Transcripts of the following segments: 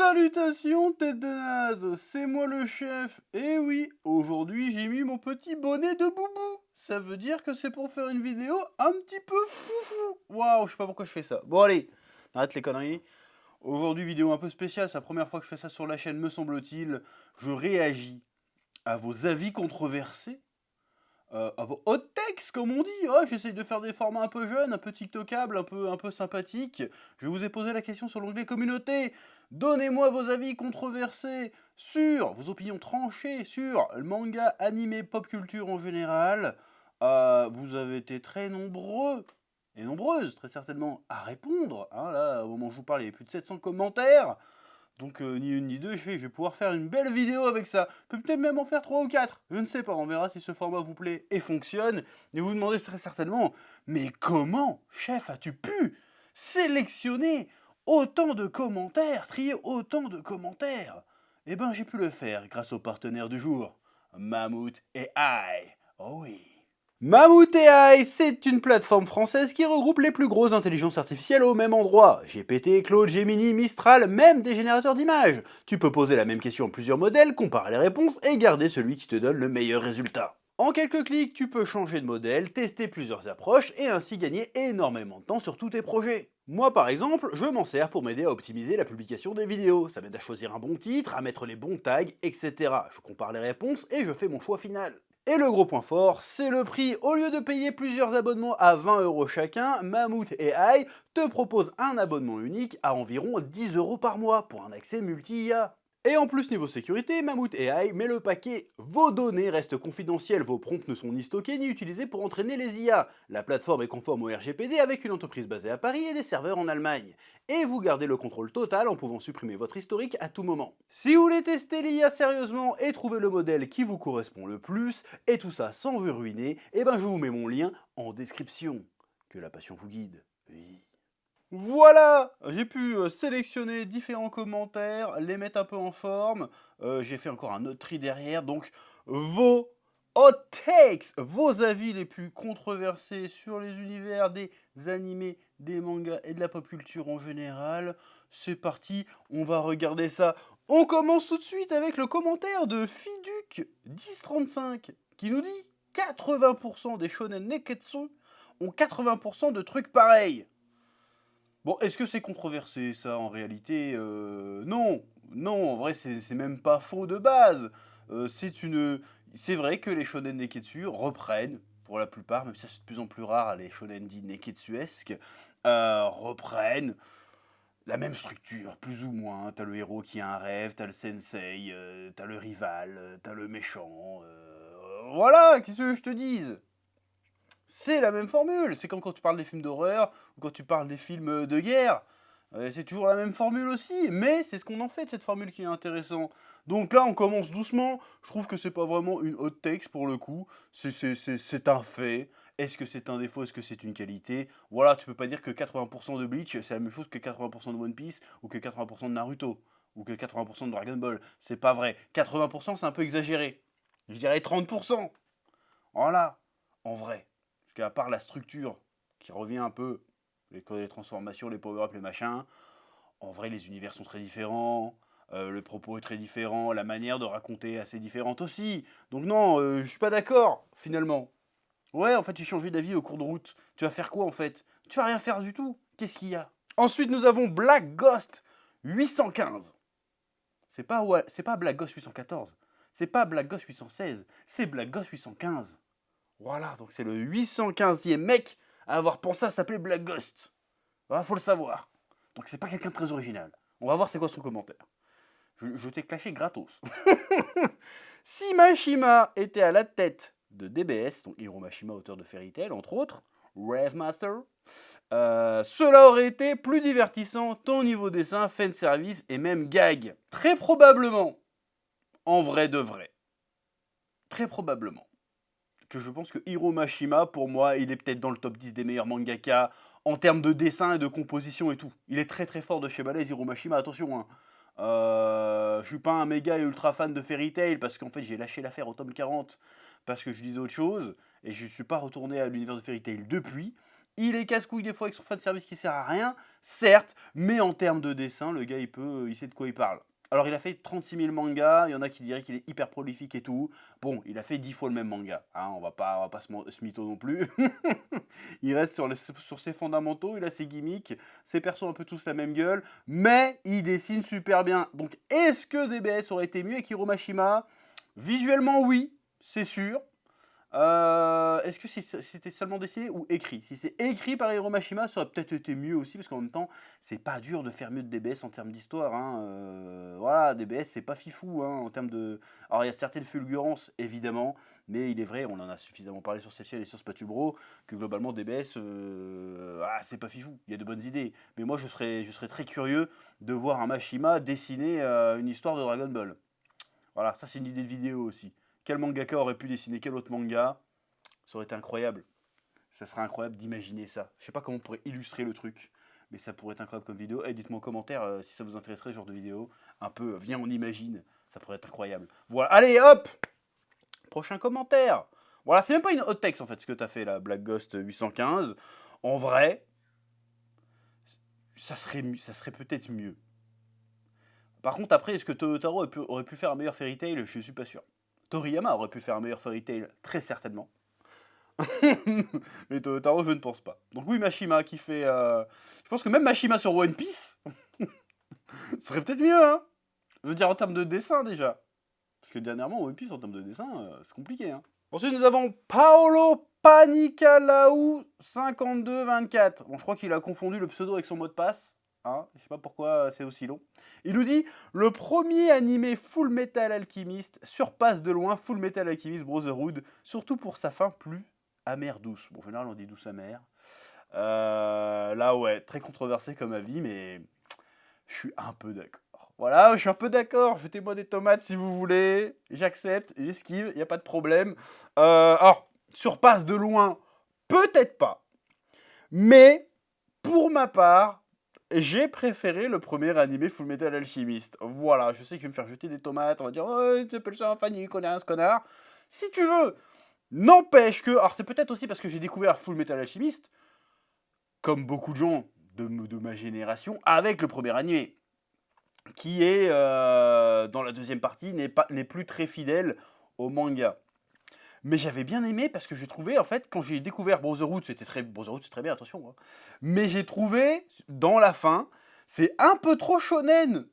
Salutations tête de naze, c'est moi le chef. Et oui, aujourd'hui j'ai mis mon petit bonnet de boubou. Ça veut dire que c'est pour faire une vidéo un petit peu foufou. Waouh, je sais pas pourquoi je fais ça. Bon allez, arrête les conneries. Aujourd'hui vidéo un peu spéciale, c'est la première fois que je fais ça sur la chaîne me semble-t-il. Je réagis à vos avis controversés. Hot text, comme on dit. Ouais, j'essaye de faire des formats un peu jeunes, un peu tiktokables, un peu sympathiques. Je vous ai posé la question sur l'onglet communauté. Donnez-moi vos avis controversés sur vos opinions tranchées sur le manga, animé, pop culture en général. Vous avez été très nombreux et nombreuses, très certainement, à répondre. Hein, là, au moment où je vous parle, il y avait plus de 700 commentaires. Donc ni une ni deux, je vais pouvoir faire une belle vidéo avec ça. Peut-être même en faire 3 ou 4. Je ne sais pas, on verra si ce format vous plaît et fonctionne. Et vous vous demandez très certainement, mais comment, chef, as-tu pu sélectionner autant de commentaires, trier autant de commentaires? Eh ben j'ai pu le faire grâce au partenaire du jour, Mammouth AI. Oh oui. Mammouth AI, c'est une plateforme française qui regroupe les plus grosses intelligences artificielles au même endroit. GPT, Claude, Gemini, Mistral, même des générateurs d'images. Tu peux poser la même question à plusieurs modèles, comparer les réponses et garder celui qui te donne le meilleur résultat. En quelques clics, tu peux changer de modèle, tester plusieurs approches et ainsi gagner énormément de temps sur tous tes projets. Moi par exemple, je m'en sers pour m'aider à optimiser la publication des vidéos. Ça m'aide à choisir un bon titre, à mettre les bons tags, etc. Je compare les réponses et je fais mon choix final. Et le gros point fort, c'est le prix. Au lieu de payer plusieurs abonnements à 20 € chacun, Mammouth AI te propose un abonnement unique à environ 10 € par mois pour un accès multi-IA. Et en plus niveau sécurité, Mammouth AI met le paquet. Vos données restent confidentielles, vos prompts ne sont ni stockés ni utilisés pour entraîner les IA. La plateforme est conforme au RGPD avec une entreprise basée à Paris et des serveurs en Allemagne. Et vous gardez le contrôle total en pouvant supprimer votre historique à tout moment. Si vous voulez tester l'IA sérieusement et trouver le modèle qui vous correspond le plus, et tout ça sans vous ruiner, eh ben je vous mets mon lien en description. Que la passion vous guide. Oui. Voilà, j'ai pu sélectionner différents commentaires, les mettre un peu en forme. J'ai fait encore un autre tri derrière. Donc, vos hot takes, vos avis les plus controversés sur les univers des animés, des mangas et de la pop culture en général. C'est parti, on va regarder ça. On commence tout de suite avec le commentaire de Fiduc 1035 qui nous dit 80% des shonen neketsu ont 80% de trucs pareils. Bon, est-ce que c'est controversé ça en réalité? Non, non, en vrai c'est même pas faux de base. C'est vrai que les shonen neketsu reprennent, pour la plupart, même si c'est de plus en plus rare, les shonen dits neketsuesques, reprennent la même structure, plus ou moins. T'as le héros qui a un rêve, t'as le sensei, tu le rival, t'as le méchant, voilà, qu'est-ce que je te dise? C'est la même formule. C'est comme quand tu parles des films d'horreur ou quand tu parles des films de guerre. C'est toujours la même formule aussi, mais c'est ce qu'on en fait de cette formule qui est intéressant. Donc là, on commence doucement. Je trouve que c'est pas vraiment une hot takes pour le coup. C'est un fait. Est-ce que c'est un défaut? Est-ce que c'est une qualité? Voilà, tu peux pas dire que 80% de Bleach, c'est la même chose que 80% de One Piece ou que 80% de Naruto ou que 80% de Dragon Ball. C'est pas vrai. 80%, c'est un peu exagéré. Je dirais 30%. Voilà, en vrai. Parce qu'à part la structure qui revient un peu, les transformations, les power-ups, les machins, en vrai, les univers sont très différents, le propos est très différent, la manière de raconter est assez différente aussi. Donc non, je suis pas d'accord, finalement. Ouais, en fait, j'ai changé d'avis au cours de route. Tu vas faire quoi, en fait? Tu vas rien faire du tout. Qu'est-ce qu'il y a? Ensuite, nous avons Black Ghost 815. C'est pas Black Ghost 814. C'est pas Black Ghost 816. C'est Black Ghost 815. Voilà, donc c'est le 815e mec à avoir pensé à s'appeler Black Ghost. Voilà, faut le savoir. Donc c'est pas quelqu'un de très original. On va voir c'est quoi son commentaire. Je t'ai clashé gratos. Si Mashima était à la tête de DBS, donc Hiro Mashima, auteur de Fairy Tail, entre autres, Rave Master, cela aurait été plus divertissant tant au niveau dessin, fanservice et même gag. Très probablement, en vrai de vrai, très probablement, que je pense que Hiro Mashima, pour moi, il est peut-être dans le top 10 des meilleurs mangaka en termes de dessin et de composition et tout. Il est très très fort de chez Malaise, Hiro Mashima, attention. Hein. Je suis pas un méga et ultra fan de Fairy Tail parce qu'en fait j'ai lâché l'affaire au tome 40 parce que je lisais autre chose et je suis pas retourné à l'univers de Fairy Tail depuis. Il est casse-couille des fois avec son fanservice qui sert à rien, certes, mais en termes de dessin, le gars, il sait de quoi il parle. Alors, il a fait 36 000 mangas, il y en a qui diraient qu'il est hyper prolifique et tout. Bon, il a fait 10 fois le même manga, hein, on va pas se mytho non plus. Il reste sur ses fondamentaux, il a ses gimmicks, ses persos un peu tous la même gueule, mais il dessine super bien. Donc, est-ce que DBS aurait été mieux avec Hiro Mashima? Visuellement, oui, c'est sûr. Est-ce que c'était seulement dessiné ou écrit? Si c'est écrit par Hiro Mashima, ça aurait peut-être été mieux aussi, parce qu'en même temps, c'est pas dur de faire mieux de DBS en termes d'histoire. Hein. Voilà, DBS, c'est pas fifou hein, en termes de. Alors, il y a certaines fulgurances, évidemment, mais il est vrai, on en a suffisamment parlé sur cette chaîne et sur Spatubro, que globalement, DBS, c'est pas fifou. Il y a de bonnes idées. Mais moi, je serais très curieux de voir un Mashima dessiner une histoire de Dragon Ball. Voilà, ça, c'est une idée de vidéo aussi. Quel mangaka aurait pu dessiner quel autre manga? Ça aurait été incroyable. Ça serait incroyable d'imaginer ça. Je sais pas comment on pourrait illustrer le truc, mais ça pourrait être incroyable comme vidéo. Et dites-moi en commentaire si ça vous intéresserait ce genre de vidéo. Un peu, viens on imagine. Ça pourrait être incroyable. Voilà, allez hop. Prochain commentaire. Voilà, c'est même pas une hot text en fait ce que t'as fait là, Black Ghost 815. En vrai, ça serait peut-être mieux. Par contre, après, est-ce que Totaro aurait pu faire un meilleur Fairy Tail? Je suis pas sûr. Toriyama aurait pu faire un meilleur Fairy Tail, très certainement. Mais Totaro, je ne pense pas. Donc oui, Mashima qui fait... Je pense que même Mashima sur One Piece serait peut-être mieux, hein. Je veux dire, en termes de dessin, déjà. Parce que dernièrement, One Piece, en termes de dessin, c'est compliqué, hein. Ensuite, nous avons Paolo Panicalaou 5224. Bon, je crois qu'il a confondu le pseudo avec son mot de passe. Hein, je sais pas pourquoi c'est aussi long. Il nous dit: le premier animé Full Metal Alchemist surpasse de loin Full Metal Alchemist Brotherhood, surtout pour sa fin plus amère douce. Bon, en général, on dit douce amère. Là, ouais, très controversé comme avis, mais je suis un peu d'accord. Voilà, je suis un peu d'accord. Jetez-moi des tomates si vous voulez. J'accepte, j'esquive, il n'y a pas de problème. Alors, surpasse de loin, peut-être pas. Mais, pour ma part, j'ai préféré le premier animé Full Metal Alchemist. Voilà, je sais qu'il va me faire jeter des tomates. On va dire: oh, tu appelles ça un Fanny, connard. Si tu veux. N'empêche que. Alors, c'est peut-être aussi parce que j'ai découvert Full Metal Alchemist, comme beaucoup de gens de ma génération, avec le premier animé, qui est, dans la deuxième partie, n'est plus très fidèle au manga. Mais j'avais bien aimé parce que j'ai trouvé, en fait, quand j'ai découvert Brotherhood, Brotherhood, c'est très bien, attention. Hein. Mais j'ai trouvé, dans la fin, c'est un peu trop shonen.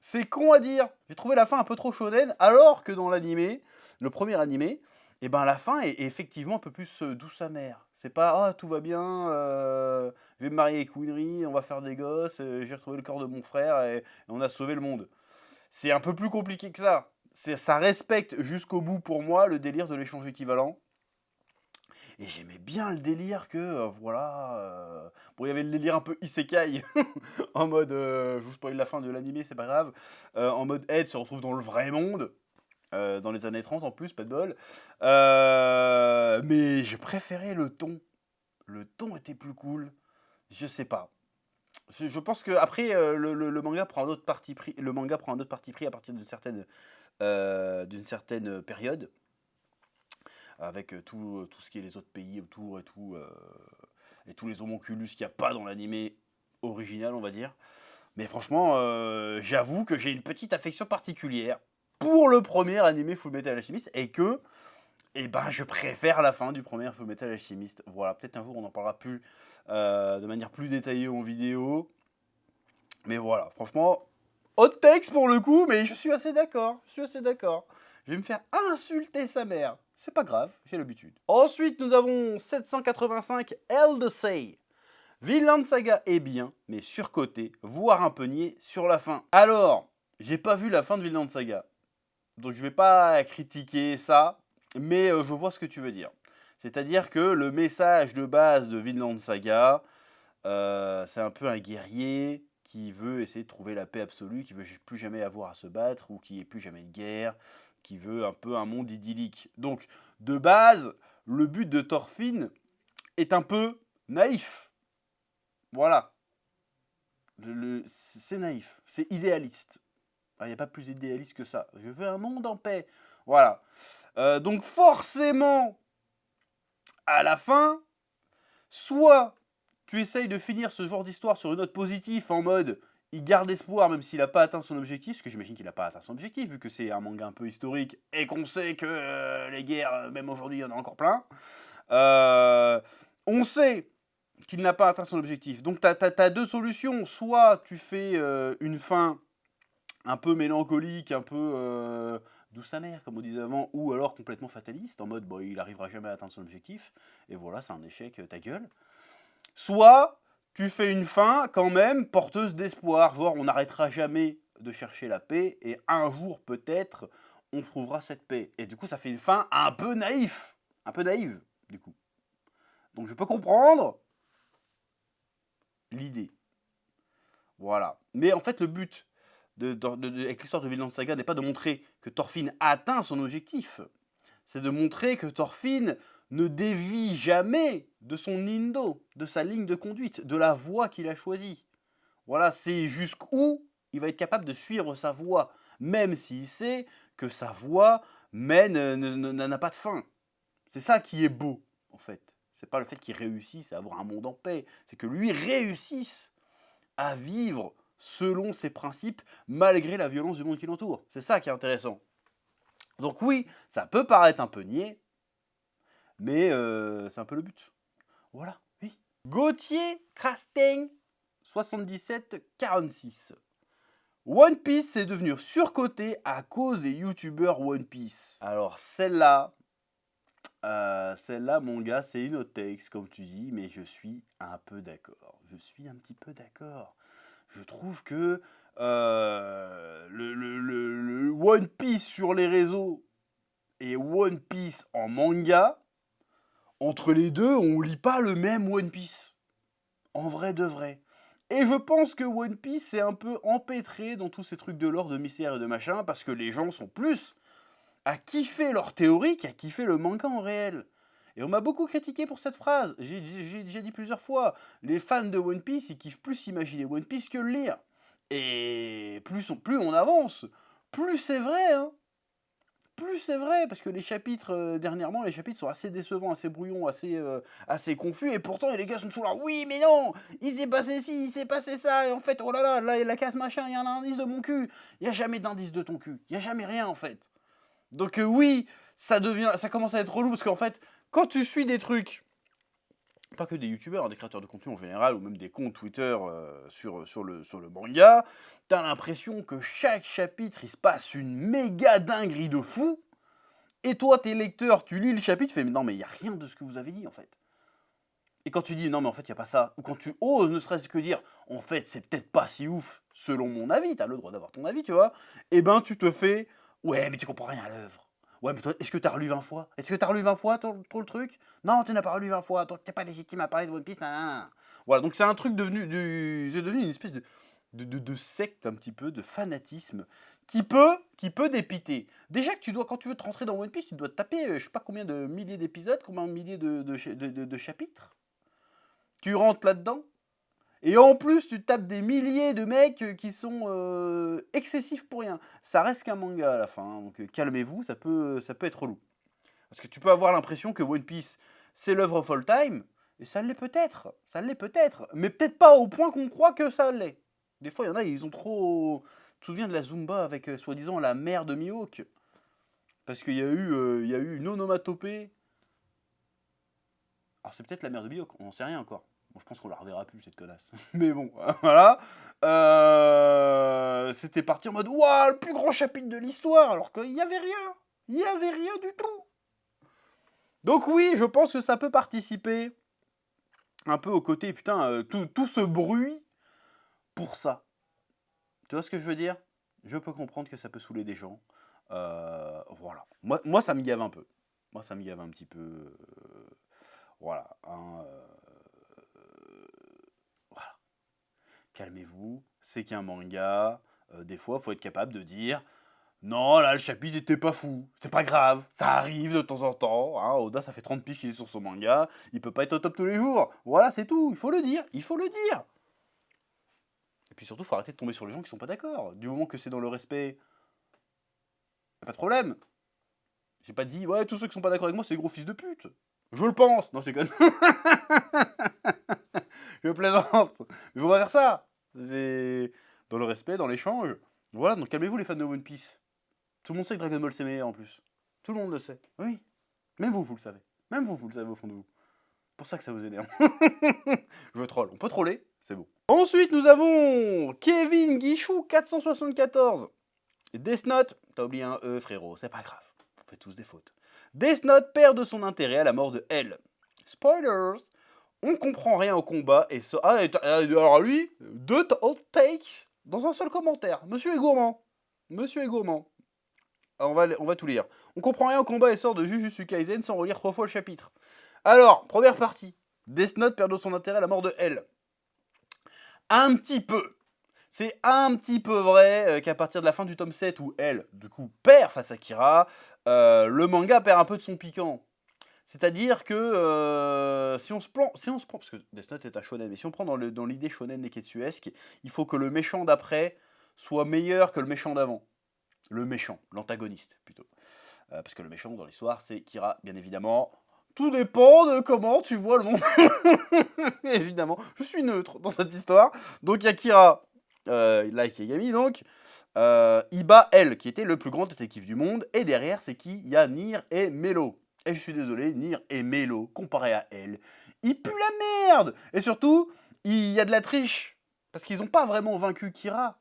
C'est con à dire. J'ai trouvé la fin un peu trop shonen, alors que dans l'animé, le premier animé, et ben la fin est effectivement un peu plus douce amère. C'est pas: oh, tout va bien, je vais me marier avec Winry, on va faire des gosses, j'ai retrouvé le corps de mon frère et on a sauvé le monde. C'est un peu plus compliqué que ça. Ça respecte jusqu'au bout pour moi le délire de l'échange équivalent. Et j'aimais bien le délire que, voilà... Bon, il y avait le délire un peu isekai, en mode... je vous spoil la fin de l'animé, c'est pas grave. En mode Ed se retrouve dans le vrai monde, dans les années 30 en plus, pas de bol. Mais j'ai préféré le ton. Le ton était plus cool. Je sais pas. Je pense que après le manga prend un autre parti pris. Le manga prend un autre parti pris à partir d'une certaine période, avec tout ce qui est les autres pays autour et tous les homonculus qu'il n'y a pas dans l'animé original, on va dire. Mais franchement, j'avoue que j'ai une petite affection particulière pour le premier animé Full Metal Alchemist et que je préfère la fin du premier Full Metal Alchemist. Voilà, peut-être un jour on en parlera plus de manière plus détaillée en vidéo. Mais voilà, franchement, hot takes pour le coup, mais je suis assez d'accord. Je vais me faire insulter sa mère. C'est pas grave, j'ai l'habitude. Ensuite, nous avons 785 Eldosei. Vinland Saga est bien, mais surcoté, voire un peu niais sur la fin. Alors, j'ai pas vu la fin de Vinland Saga, donc je vais pas critiquer ça, mais je vois ce que tu veux dire. C'est-à-dire que le message de base de Vinland Saga, c'est un peu un guerrier qui veut essayer de trouver la paix absolue, qui veut plus jamais avoir à se battre, ou qui ait plus jamais de guerre, qui veut un peu un monde idyllique. Donc, de base, le but de Thorfinn est un peu naïf. Voilà. C'est naïf, c'est idéaliste. Il n'y a pas plus idéaliste que ça. Je veux un monde en paix. Voilà. Donc forcément, à la fin, soit tu essayes de finir ce genre d'histoire sur une note positive en mode il garde espoir même s'il n'a pas atteint son objectif, parce que j'imagine qu'il n'a pas atteint son objectif vu que c'est un manga un peu historique et qu'on sait que les guerres, même aujourd'hui, il y en a encore plein. On sait qu'il n'a pas atteint son objectif. Donc tu as deux solutions. Soit tu fais une fin un peu mélancolique, un peu douce amère, comme on disait avant, ou alors complètement fataliste, en mode bon, il n'arrivera jamais à atteindre son objectif, et voilà, c'est un échec, ta gueule. Soit tu fais une fin quand même porteuse d'espoir, genre on n'arrêtera jamais de chercher la paix, et un jour peut-être on trouvera cette paix. Et du coup ça fait une fin un peu naïve, du coup. Donc je peux comprendre l'idée. Voilà. Mais en fait le but avec l'histoire de Vinland Saga n'est pas de montrer que Thorfinn atteint son objectif. C'est de montrer que Thorfinn ne dévie jamais de son Nindo, de sa ligne de conduite, de la voie qu'il a choisie. Voilà, c'est jusqu'où il va être capable de suivre sa voie, même s'il sait que sa voie n'a pas de fin. C'est ça qui est beau, en fait. C'est pas le fait qu'il réussisse à avoir un monde en paix, c'est que lui réussisse à vivre selon ses principes, malgré la violence du monde qui l'entoure. C'est ça qui est intéressant. Donc oui, ça peut paraître un peu niais, mais c'est un peu le but. Voilà, oui. Gauthier Castaigne, 77-46. One Piece est devenu surcoté à cause des youtubeurs One Piece. Alors celle-là, mon gars, c'est une hot takes, comme tu dis, mais je suis un peu d'accord. Je suis un petit peu d'accord. Je trouve que le One Piece sur les réseaux et One Piece en manga, entre les deux, on lit pas le même One Piece. En vrai de vrai. Et je pense que One Piece est un peu empêtré dans tous ces trucs de lore, de mystère et de machin, parce que les gens sont plus à kiffer leur théorie qu'à kiffer le manga en réel. Et on m'a beaucoup critiqué pour cette phrase. J'ai dit plusieurs fois, les fans de One Piece, ils kiffent plus imaginer One Piece que le lire. Et plus on avance, plus c'est vrai, hein. Plus c'est vrai, parce que les chapitres, dernièrement, les chapitres sont assez décevants, assez brouillons, assez confus, et pourtant les gars sont toujours là, oui mais non, il s'est passé ci, il s'est passé ça, et en fait, oh là là, la case machin, il y a un indice de mon cul. Il n'y a jamais d'indice de ton cul, il n'y a jamais rien en fait. Donc oui, ça commence à être relou, parce qu'en fait, quand tu suis des trucs, pas que des youtubeurs, des créateurs de contenu en général, ou même des comptes Twitter sur le manga, t'as l'impression que chaque chapitre, il se passe une méga dinguerie de fou, et toi, t'es lecteur, tu lis le chapitre, tu fais, mais non, mais il n'y a rien de ce que vous avez dit, en fait. Et quand tu dis, non, mais en fait, il n'y a pas ça, ou quand tu oses ne serait-ce que dire, en fait, c'est peut-être pas si ouf, selon mon avis, t'as le droit d'avoir ton avis, tu vois, et ben, tu te fais, ouais, mais tu comprends rien à l'œuvre. Ouais, mais toi, est-ce que t'as relu 20 fois? Est-ce que t'as relu 20 fois ton le truc? Non, tu n'as pas relu 20 fois, donc t'es pas légitime à parler de One Piece, nanana. Voilà, donc c'est un truc c'est devenu une espèce de secte un petit peu, de fanatisme, qui peut dépiter. Déjà que quand tu veux te rentrer dans One Piece, tu dois te taper, je sais pas combien de milliers d'épisodes, combien de milliers de chapitres. Tu rentres là-dedans, et en plus, tu tapes des milliers de mecs qui sont excessifs pour rien. Ça reste qu'un manga à la fin, hein, donc calmez-vous, ça peut être relou. Parce que tu peux avoir l'impression que One Piece, c'est l'œuvre of all time, et ça l'est peut-être, mais peut-être pas au point qu'on croit que ça l'est. Des fois, il y en a, ils ont trop... Tu te souviens de la Zumba avec, soi-disant, la mère de Mihawk? Parce qu'il y a eu une onomatopée. Alors c'est peut-être la mère de Mihawk, on n'en sait rien encore. Bon, je pense qu'on la reverra plus, cette connasse. Mais bon, voilà. C'était parti en mode, ouah, le plus grand chapitre de l'histoire, alors qu'il n'y avait rien. Il n'y avait rien du tout. Donc oui, je pense que ça peut participer un peu au côté, putain, tout ce bruit pour ça. Tu vois ce que je veux dire? Je peux comprendre que ça peut saouler des gens. Voilà. Moi, ça me gave un peu. Moi, ça me gave un petit peu. Voilà. Hein, voilà. Calmez-vous. C'est qu'un manga. Des fois, il faut être capable de dire... Non, là, le chapitre n'était pas fou. C'est pas grave. Ça arrive de temps en temps. Hein. Oda, ça fait 30 piges qu'il est sur son manga. Il peut pas être au top tous les jours. Voilà, c'est tout. Il faut le dire. Il faut le dire. Et puis surtout, il faut arrêter de tomber sur les gens qui sont pas d'accord. Du moment que c'est dans le respect, y a pas de problème. J'ai pas dit, ouais, tous ceux qui sont pas d'accord avec moi, c'est des gros fils de pute. Je le pense. Non, c'est con. Je plaisante. Mais faut pas faire ça. C'est dans le respect, dans l'échange. Voilà, donc calmez-vous les fans de One Piece. Tout le monde sait que Dragon Ball c'est meilleur en plus. Tout le monde le sait. Oui. Même vous, vous le savez. Même vous, vous le savez au fond de vous. C'est pour ça que ça vous énerve. Je troll. On peut troller, c'est beau. Ensuite, nous avons Kevin Guichou 474. Death Note, t'as oublié un E, frérot, c'est pas grave. On fait tous des fautes. Death Note perd de son intérêt à la mort de L. Spoilers. On comprend rien au combat et ça. Ah, alors lui, deux hot takes dans un seul commentaire. Monsieur est gourmand. Monsieur est gourmand. On va tout lire. On comprend rien au combat et sort de Jujutsu Kaisen sans relire 3 fois le chapitre. Alors, première partie. Death Note perd de son intérêt à la mort de L. Un petit peu. C'est un petit peu vrai qu'à partir de la fin du tome 7 où L, du coup, perd face à Kira, le manga perd un peu de son piquant. C'est-à-dire que si on se prend, parce que Death Note est un shonen, mais si on prend dans l'idée shonen neketsuesque, il faut que le méchant d'après soit meilleur que le méchant d'avant. Le méchant, l'antagoniste plutôt. Parce que le méchant dans l'histoire, c'est Kira, bien évidemment. Tout dépend de comment tu vois le monde. Évidemment, je suis neutre dans cette histoire. Donc il y a Kira, Light Yagami donc. Il bat L, qui était le plus grand détective du monde. Et derrière, c'est qui? Il y a Nier et Melo. Et je suis désolé, Nier et Melo, comparé à L, ils puent la merde. Et surtout, il y a de la triche. Parce qu'ils n'ont pas vraiment vaincu Kira.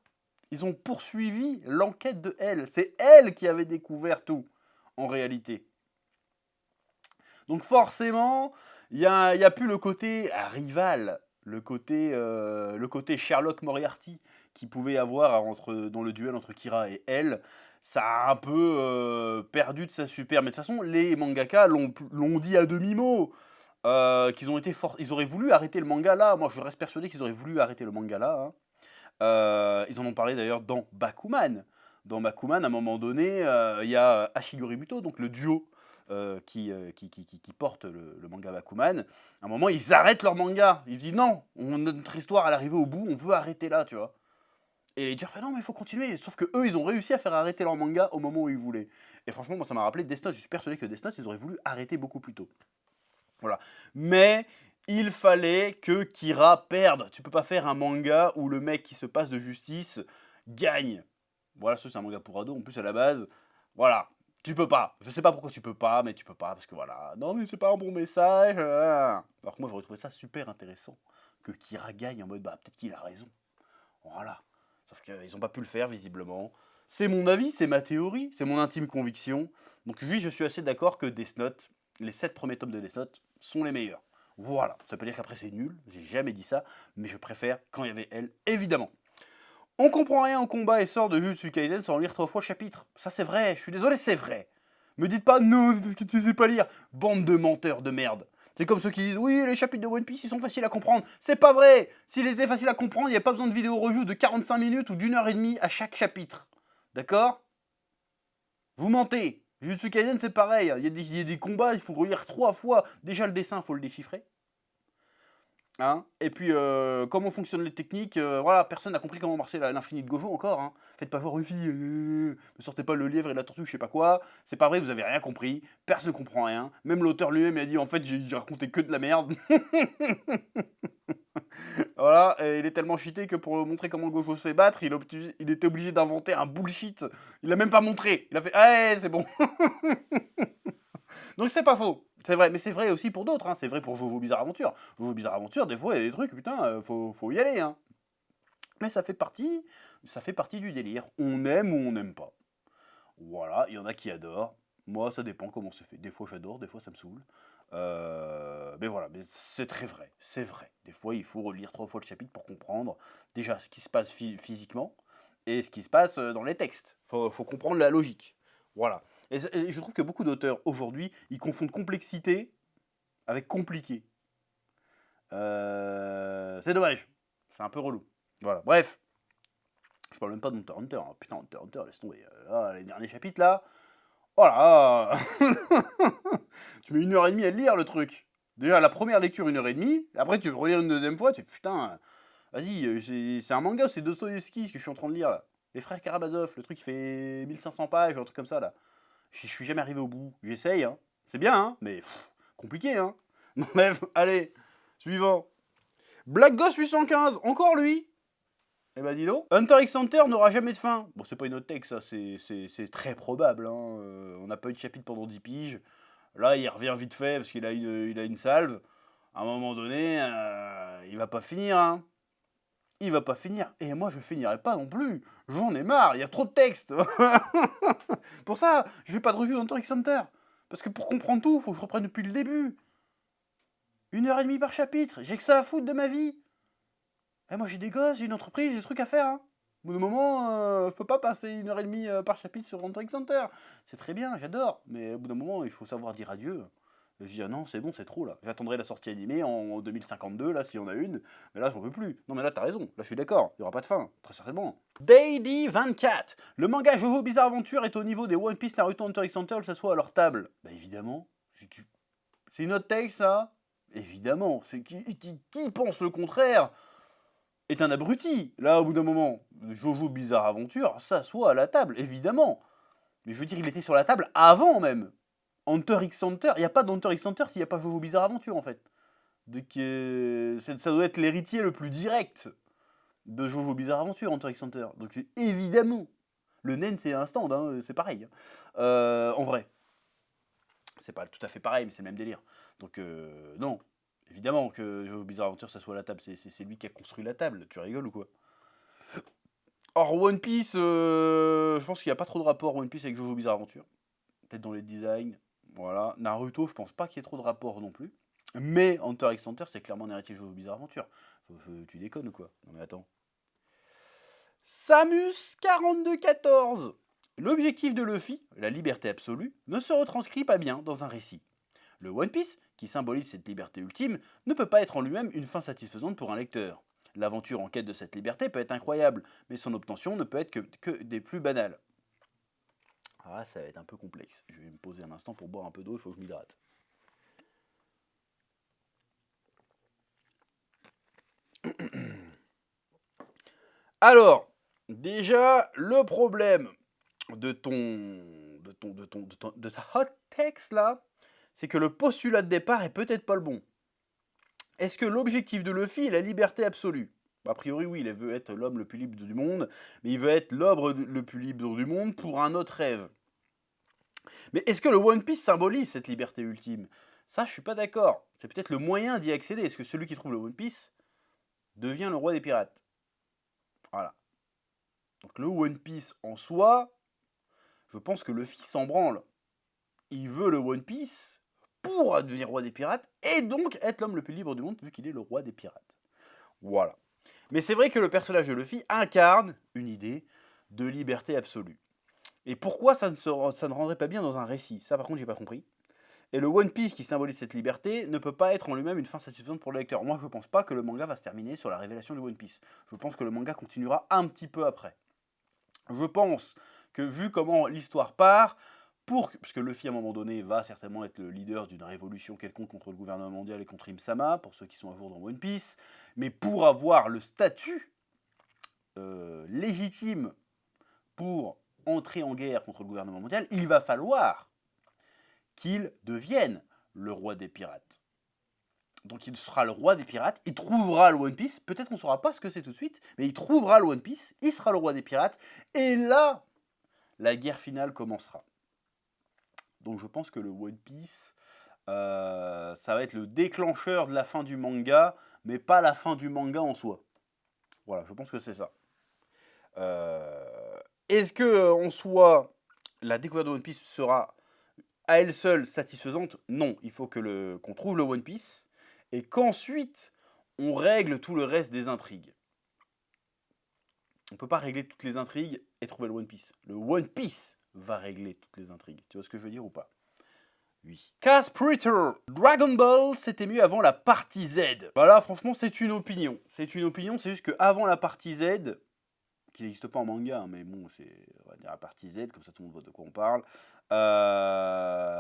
Ils ont poursuivi l'enquête de L. C'est elle qui avait découvert tout, en réalité. Donc forcément, il n'y a plus le côté rival, le côté Sherlock Moriarty qu'il pouvait avoir dans le duel entre Kira et elle. Ça a un peu perdu de sa super. Mais de toute façon, les mangaka l'ont dit à demi-mot. Qu'ils ont été ils auraient voulu arrêter le manga là. Moi, je reste persuadé qu'ils auraient voulu arrêter le manga là. Ils en ont parlé d'ailleurs dans Bakuman. Dans Bakuman, à un moment donné, il y a Ashigori Muto, donc le duo qui porte le manga Bakuman. À un moment, ils arrêtent leur manga. Ils disent non, notre histoire elle est arrivée au bout, on veut arrêter là, tu vois. Et les durs font non, mais il faut continuer. Sauf que eux, ils ont réussi à faire arrêter leur manga au moment où ils voulaient. Et franchement, moi, ça m'a rappelé Death Note. Je suis persuadé que Death Note, ils auraient voulu arrêter beaucoup plus tôt. Voilà. Mais il fallait que Kira perde. Tu peux pas faire un manga où le mec qui se passe de justice gagne. Voilà, c'est un manga pour ados en plus à la base. Voilà. Tu peux pas. Je sais pas pourquoi tu peux pas, mais tu peux pas parce que voilà. Non, mais c'est pas un bon message. Alors que moi, j'aurais trouvé ça super intéressant. Que Kira gagne en mode bah peut-être qu'il a raison. Voilà. Sauf qu'ils ont pas pu le faire visiblement. C'est mon avis, c'est ma théorie, c'est mon intime conviction. Donc oui, je suis assez d'accord que Death Note, les 7 premiers tomes de Death Note sont les meilleurs. Voilà, ça peut dire qu'après c'est nul, j'ai jamais dit ça, mais je préfère quand il y avait elle, évidemment. On comprend rien au combat et sort de Jujutsu Kaisen sans lire 3 fois le chapitre. Ça c'est vrai, je suis désolé, c'est vrai. Me dites pas non, c'est parce que tu sais pas lire. Bande de menteurs de merde. C'est comme ceux qui disent oui, les chapitres de One Piece ils sont faciles à comprendre. C'est pas vrai. S'il était facile à comprendre, il n'y a pas besoin de vidéo review de 45 minutes ou d'1h30 à chaque chapitre. D'accord? Vous mentez. Jujutsu Kaisen c'est pareil. Il y a des combats, il faut relire 3 fois. Déjà le dessin, il faut le déchiffrer. Hein, et puis, comment fonctionnent les techniques, voilà, personne n'a compris comment marchait l'infini de Gojo encore. Hein. Faites pas genre, fille, ne sortez pas le lièvre et la tortue, je sais pas quoi. C'est pas vrai, vous avez rien compris, personne ne comprend rien. Même l'auteur lui-même a dit, en fait, j'ai raconté que de la merde. Voilà, et il est tellement cheaté que pour montrer comment Gojo se fait battre, il était obligé d'inventer un bullshit. Il l'a même pas montré. Il a fait, ah, c'est bon. Donc c'est pas faux. C'est vrai, mais c'est vrai aussi pour d'autres, hein. C'est vrai pour Jojo Bizarre Aventure. Jojo Bizarre Aventure, des fois, il y a des trucs, putain, faut y aller, hein. Mais ça fait partie du délire. On aime ou on n'aime pas. Voilà, il y en a qui adorent. Moi, ça dépend comment c'est fait. Des fois, j'adore, des fois, ça me saoule. Mais voilà, mais c'est très vrai, c'est vrai. Des fois, il faut relire 3 fois le chapitre pour comprendre déjà ce qui se passe physiquement et ce qui se passe dans les textes. Faut comprendre la logique. Voilà. Et je trouve que beaucoup d'auteurs aujourd'hui, ils confondent complexité avec compliqué. C'est dommage. C'est un peu relou. Voilà. Bref. Je parle même pas d'Hunter x Hunter. Hein. Putain, Hunter x Hunter, laisse tomber. Les derniers chapitres là. Oh là. Tu mets 1h30 à le lire le truc. Déjà, la première lecture, 1h30. Après, tu veux relire une deuxième fois. Tu fais putain. Vas-y, c'est un manga ou c'est Dostoïevski que je suis en train de lire là. Les frères Karamazov, le truc il fait 1500 pages, un truc comme ça là. Je suis jamais arrivé au bout. J'essaye, hein. C'est bien, hein, mais compliqué, hein. Bref, allez, suivant. Black Ghost 815, encore lui. Eh ben dis donc. Hunter x Hunter n'aura jamais de fin. Bon, c'est pas une hot take, ça, c'est très probable. Hein. On n'a pas eu de chapitre pendant 10 piges. Là, il revient vite fait parce qu'il a une salve. À un moment donné, il va pas finir. Hein. Il va pas finir. Et moi, je finirai pas non plus. J'en ai marre, il y a trop de texte. Pour ça, je fais pas de review d'Hunter x Hunter. Parce que pour comprendre tout, faut que je reprenne depuis le début. 1h30 par chapitre, j'ai que ça à foutre de ma vie. Et moi j'ai des gosses, j'ai une entreprise, j'ai des trucs à faire. Hein. Au bout d'un moment, je peux pas passer 1h30 par chapitre sur Hunter x Hunter. C'est très bien, j'adore. Mais au bout d'un moment, il faut savoir dire adieu. Je dis, ah non, c'est bon, c'est trop là. J'attendrai la sortie animée en 2052, là, s'il y en a une. Mais là, j'en peux plus. Non, mais là, t'as raison. Là, je suis d'accord. Il n'y aura pas de fin. Très certainement. Day 24. Le manga Jojo Bizarre Adventure est au niveau des One Piece, Naruto, Hunter x Hunter, que ça soit à leur table. Bah, évidemment. C'est une hot take, ça. Évidemment. Qui pense le contraire est un abruti. Là, au bout d'un moment, Jojo Bizarre Adventure s'assoit à la table, évidemment. Mais je veux dire, il était sur la table avant même. Hunter x Hunter, il n'y a pas d'Hunter x Hunter s'il n'y a pas Jojo Bizarre Adventure en fait. Donc, ça doit être l'héritier le plus direct de Jojo Bizarre Adventure, Hunter x Hunter. Donc c'est évidemment. Le Nen c'est un stand, hein, c'est pareil. Hein. En vrai. C'est pas tout à fait pareil, mais c'est le même délire. Donc non. Évidemment que Jojo Bizarre Adventure ça soit à la table, c'est lui qui a construit la table. Tu rigoles ou quoi? Or One Piece, je pense qu'il n'y a pas trop de rapport One Piece avec Jojo Bizarre Adventure. Peut-être dans les designs. Voilà. Naruto, je pense pas qu'il y ait trop de rapport non plus. Mais Hunter x Hunter, c'est clairement un héritier Jojo Bizarre Adventure. Tu déconnes ou quoi? Non mais attends. Samus 4214. L'objectif de Luffy, la liberté absolue, ne se retranscrit pas bien dans un récit. Le One Piece, qui symbolise cette liberté ultime, ne peut pas être en lui-même une fin satisfaisante pour un lecteur. L'aventure en quête de cette liberté peut être incroyable, mais son obtention ne peut être que des plus banales. Ah, ça va être un peu complexe. Je vais me poser un instant pour boire un peu d'eau, il faut que je m'hydrate. Alors, déjà, le problème de ta hot text là, c'est que le postulat de départ est peut-être pas le bon. Est-ce que l'objectif de Luffy est la liberté absolue? A priori, oui, il veut être l'homme le plus libre du monde, mais il veut être l'homme le plus libre du monde pour un autre rêve. Mais est-ce que le One Piece symbolise cette liberté ultime? Ça, je suis pas d'accord. C'est peut-être le moyen d'y accéder. Est-ce que celui qui trouve le One Piece devient le roi des pirates? Voilà. Donc le One Piece en soi, je pense que Luffy s'en branle. Il veut le One Piece pour devenir roi des pirates et donc être l'homme le plus libre du monde vu qu'il est le roi des pirates. Voilà. Mais c'est vrai que le personnage de Luffy incarne une idée de liberté absolue. Et pourquoi ça ne rendrait pas bien dans un récit? Ça par contre j'ai pas compris. Et le One Piece qui symbolise cette liberté ne peut pas être en lui-même une fin satisfaisante pour le lecteur. Moi je pense pas que le manga va se terminer sur la révélation du One Piece. Je pense que le manga continuera un petit peu après. Je pense que vu comment l'histoire part, parce que Luffy à un moment donné va certainement être le leader d'une révolution quelconque contre le gouvernement mondial et contre Im-sama, pour ceux qui sont à jour dans One Piece, mais pour avoir le statut légitime pour entrer en guerre contre le gouvernement mondial, il va falloir qu'il devienne le roi des pirates. Donc il sera le roi des pirates, il trouvera le One Piece, peut-être qu'on ne saura pas ce que c'est tout de suite, mais il trouvera le One Piece, il sera le roi des pirates, et là, la guerre finale commencera. Donc je pense que le One Piece, ça va être le déclencheur de la fin du manga, mais pas la fin du manga en soi. Voilà, je pense que c'est ça. Est-ce que en soi, la découverte de One Piece sera à elle seule satisfaisante? Non, il faut qu'on trouve le One Piece et qu'ensuite on règle tout le reste des intrigues. On ne peut pas régler toutes les intrigues et trouver le One Piece. Le One Piece va régler toutes les intrigues. Tu vois ce que je veux dire ou pas? Oui. Caspritter, Dragon Ball, c'était mieux avant la partie Z. Voilà, franchement, c'est une opinion. C'est une opinion, c'est juste qu'avant la partie Z, qui n'existe pas en manga, hein, mais bon, c'est, on va dire la partie Z, comme ça tout le monde voit de quoi on parle.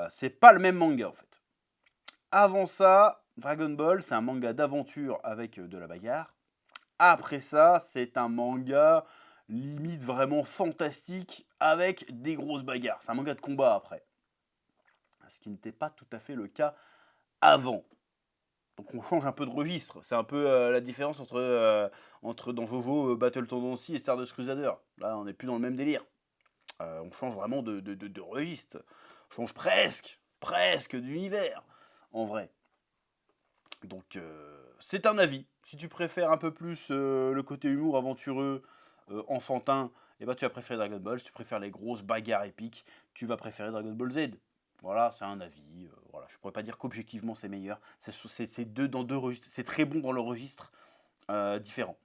C'est pas le même manga en fait. Avant ça, Dragon Ball, c'est un manga d'aventure avec de la bagarre. Après ça, c'est un manga limite vraiment fantastique avec des grosses bagarres. C'est un manga de combat après. Ce qui n'était pas tout à fait le cas avant. Donc on change un peu de registre. C'est un peu la différence entre dans Jojo Battle Tendency et Stardust Crusader. Là, on n'est plus dans le même délire. On change vraiment de registre. On change presque d'univers, en vrai. Donc, c'est un avis. Si tu préfères un peu plus le côté humour aventureux, enfantin, eh ben, tu vas préférer Dragon Ball. Si tu préfères les grosses bagarres épiques, tu vas préférer Dragon Ball Z. Voilà, c'est un avis. Voilà, je pourrais pas dire qu'objectivement c'est meilleur. C'est deux dans deux registres. C'est très bon dans le registre différent,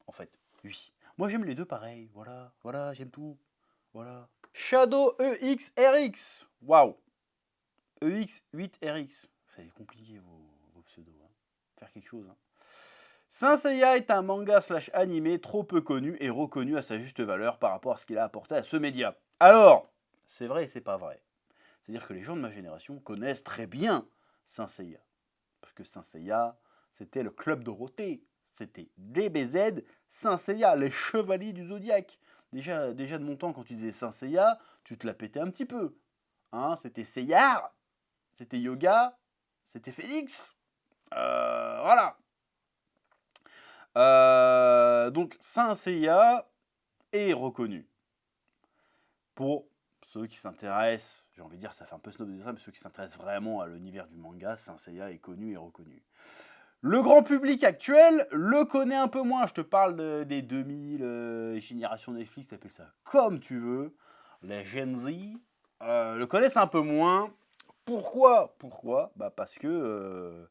en fait. Oui. Moi j'aime les deux pareil. Voilà, j'aime tout. Voilà. Shadow EXRX. Waouh. EX8RX. C'est compliqué vos pseudos. Hein. Faire quelque chose. Hein. Saint Seiya est un manga slash animé trop peu connu et reconnu à sa juste valeur par rapport à ce qu'il a apporté à ce média. Alors, c'est vrai et c'est pas vrai. C'est-à-dire que les gens de ma génération connaissent très bien Saint Seiya. Parce que Saint Seiya, c'était le club Dorothée. C'était DBZ, Saint Seiya, les chevaliers du Zodiaque. Déjà de mon temps, quand tu disais Saint Seiya, tu te la pétais un petit peu. Hein, c'était Seiya, c'était Yoga, c'était Félix. Voilà. Donc Saint Seiya est reconnu. Pour ceux qui s'intéressent, j'ai envie de dire, ça fait un peu snob de dire ça, mais ceux qui s'intéressent vraiment à l'univers du manga, Saint Seiya est connu et reconnu. Le grand public actuel le connaît un peu moins. Je te parle des 2000, génération Netflix, t'appelles ça comme tu veux. Les Gen Z le connaissent un peu moins. Pourquoi bah parce que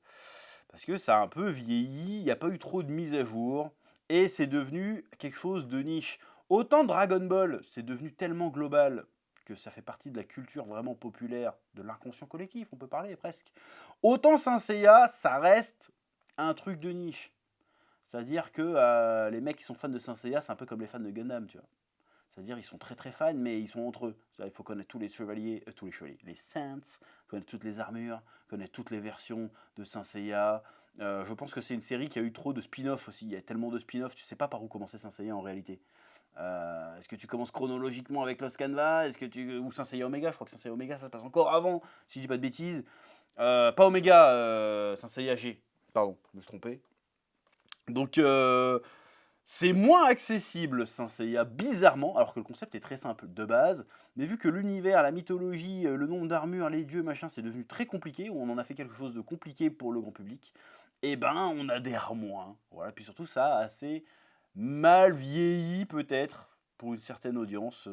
ça a un peu vieilli, il n'y a pas eu trop de mise à jour, et c'est devenu quelque chose de niche. Autant Dragon Ball, c'est devenu tellement global que ça fait partie de la culture vraiment populaire, de l'inconscient collectif, on peut parler presque. Autant Saint Seiya, ça reste un truc de niche. C'est-à-dire que les mecs qui sont fans de Saint Seiya, c'est un peu comme les fans de Gundam, tu vois. C'est-à-dire ils sont très très fans, mais ils sont entre eux. Il faut connaître tous les chevaliers, les Saints, connaître toutes les armures, connaître toutes les versions de Saint Seiya. Je pense que c'est une série qui a eu trop de spin-off aussi. Il y a tellement de spin-off, tu sais pas par où commencer Saint Seiya en réalité. Est-ce que tu commences chronologiquement avec Lost Canva, ou Saint Seiya Omega? Je crois que Saint Seiya Omega ça se passe encore avant, si je dis pas de bêtises. Pas Omega, Saint Seiya G. Pardon, je me suis trompé. Donc c'est moins accessible Saint Seiya, bizarrement, alors que le concept est très simple de base, mais vu que l'univers, la mythologie, le nombre d'armures, les dieux, machin, c'est devenu très compliqué, ou on en a fait quelque chose de compliqué pour le grand public, et ben on adhère moins. Voilà, puis surtout ça a assez mal vieilli peut-être pour une certaine audience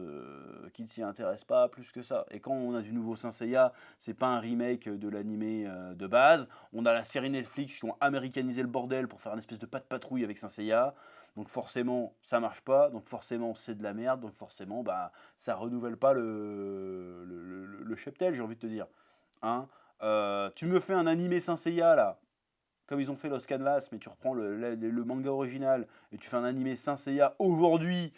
qui ne s'y intéresse pas plus que ça. Et quand on a du nouveau Saint Seiya, c'est pas un remake de l'animé de base, on a la série Netflix qui ont américanisé le bordel pour faire une espèce de pas de patrouille avec Saint Seiya. Donc forcément, ça marche pas. Donc forcément, c'est de la merde. Donc forcément, bah, ça renouvelle pas le cheptel, j'ai envie de te dire. Hein tu me fais un animé Saint Seiya, là, comme ils ont fait Lost Canvas, mais tu reprends le manga original et tu fais un animé Saint Seiya aujourd'hui,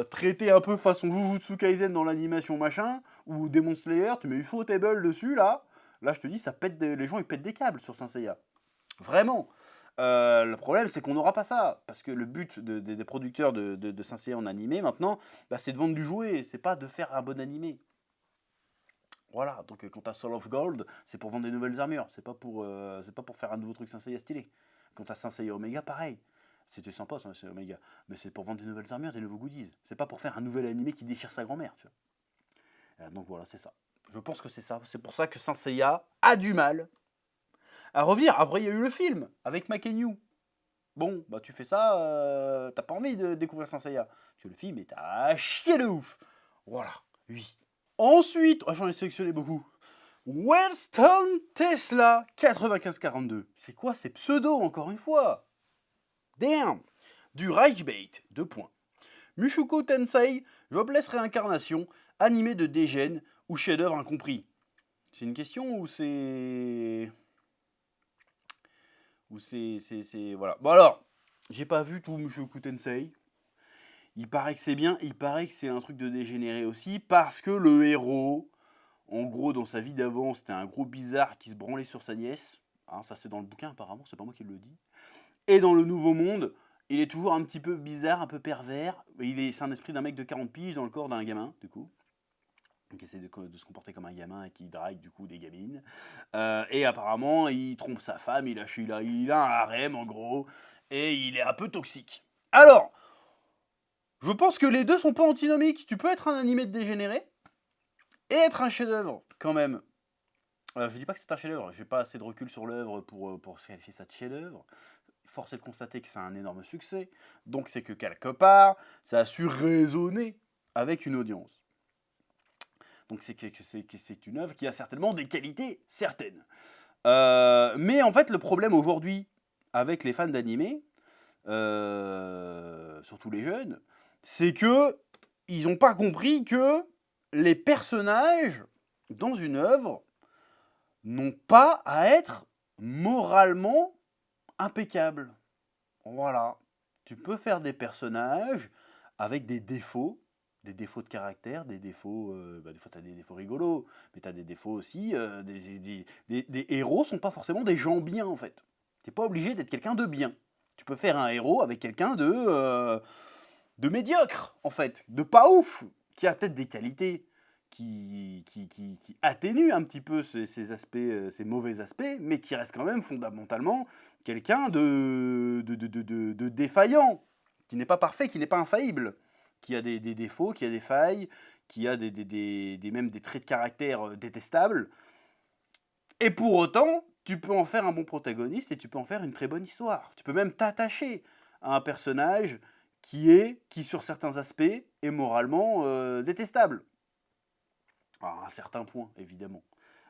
traité un peu façon Jujutsu Kaisen dans l'animation machin, ou Demon Slayer, tu mets Ufotable dessus, là je te dis, ça pète les gens ils pètent des câbles sur Saint Seiya. Vraiment. Le problème, c'est qu'on n'aura pas ça. Parce que le but des producteurs de Saint Seiya en animé, maintenant, bah, c'est de vendre du jouet. C'est pas de faire un bon animé. Voilà. Donc, quand t'as Soul of Gold, c'est pour vendre des nouvelles armures. C'est pas pour faire un nouveau truc Saint Seiya stylé. Quand t'as Saint Seiya Omega, pareil. C'était sympa, Saint Seiya Omega. Mais c'est pour vendre des nouvelles armures, des nouveaux goodies. C'est pas pour faire un nouvel animé qui déchire sa grand-mère, tu vois. Donc, voilà, c'est ça. Je pense que c'est ça. C'est pour ça que Saint Seiya a du mal à revenir. Après, il y a eu le film avec Makenyu. Bon, bah tu fais ça, t'as pas envie de découvrir Saint Seiya. Parce que le film est à chier de ouf. Voilà, oui. Ensuite, j'en ai sélectionné beaucoup. Wellstone Tesla 9542. C'est quoi ces pseudos, encore une fois? Damn. Du Reichbait, 2 points. Mushoku Tensei, Jobless Réincarnation, animé de dégène ou chef-d'œuvre incompris. C'est une question ou c'est... Voilà. Bon alors, j'ai pas vu tout Mushoku Tensei. Il paraît que c'est bien, il paraît que c'est un truc de dégénéré aussi, parce que le héros, en gros, dans sa vie d'avant, c'était un gros bizarre qui se branlait sur sa nièce. Hein, ça c'est dans le bouquin apparemment, c'est pas moi qui le dis. Et dans le Nouveau Monde, il est toujours un petit peu bizarre, un peu pervers. C'est un esprit d'un mec de 40 piges dans le corps d'un gamin, du coup. qui essaie de se comporter comme un gamin et qui drague du coup des gamines. Et apparemment, il trompe sa femme, il a un harem en gros, et il est un peu toxique. Alors, je pense que les deux sont pas antinomiques. Tu peux être un animé de dégénéré et être un chef-d'œuvre quand même. Je dis pas que c'est un chef-d'œuvre, j'ai pas assez de recul sur l'œuvre pour qualifier ça de chef-d'œuvre. Force est de constater que c'est un énorme succès, donc c'est que quelque part, ça a su résonner avec une audience. Donc c'est une œuvre qui a certainement des qualités certaines. Mais en fait, le problème aujourd'hui avec les fans d'animé, surtout les jeunes, c'est que ils n'ont pas compris que les personnages dans une œuvre n'ont pas à être moralement impeccables. Voilà. Tu peux faire des personnages avec des défauts de caractère, des défauts, des fois tu as des défauts rigolos, mais tu as des défauts aussi, des héros sont pas forcément des gens bien en fait. Tu n'es pas obligé d'être quelqu'un de bien. Tu peux faire un héros avec quelqu'un de médiocre en fait, de pas ouf, qui a peut-être des qualités qui atténuent un petit peu ces aspects, ces mauvais aspects, mais qui reste quand même fondamentalement quelqu'un de défaillant, qui n'est pas parfait, qui n'est pas infaillible, qui a des défauts, qui a des failles, qui a même des traits de caractère détestables. Et pour autant, tu peux en faire un bon protagoniste et tu peux en faire une très bonne histoire. Tu peux même t'attacher à un personnage qui sur certains aspects, est moralement détestable. À un certain point, évidemment.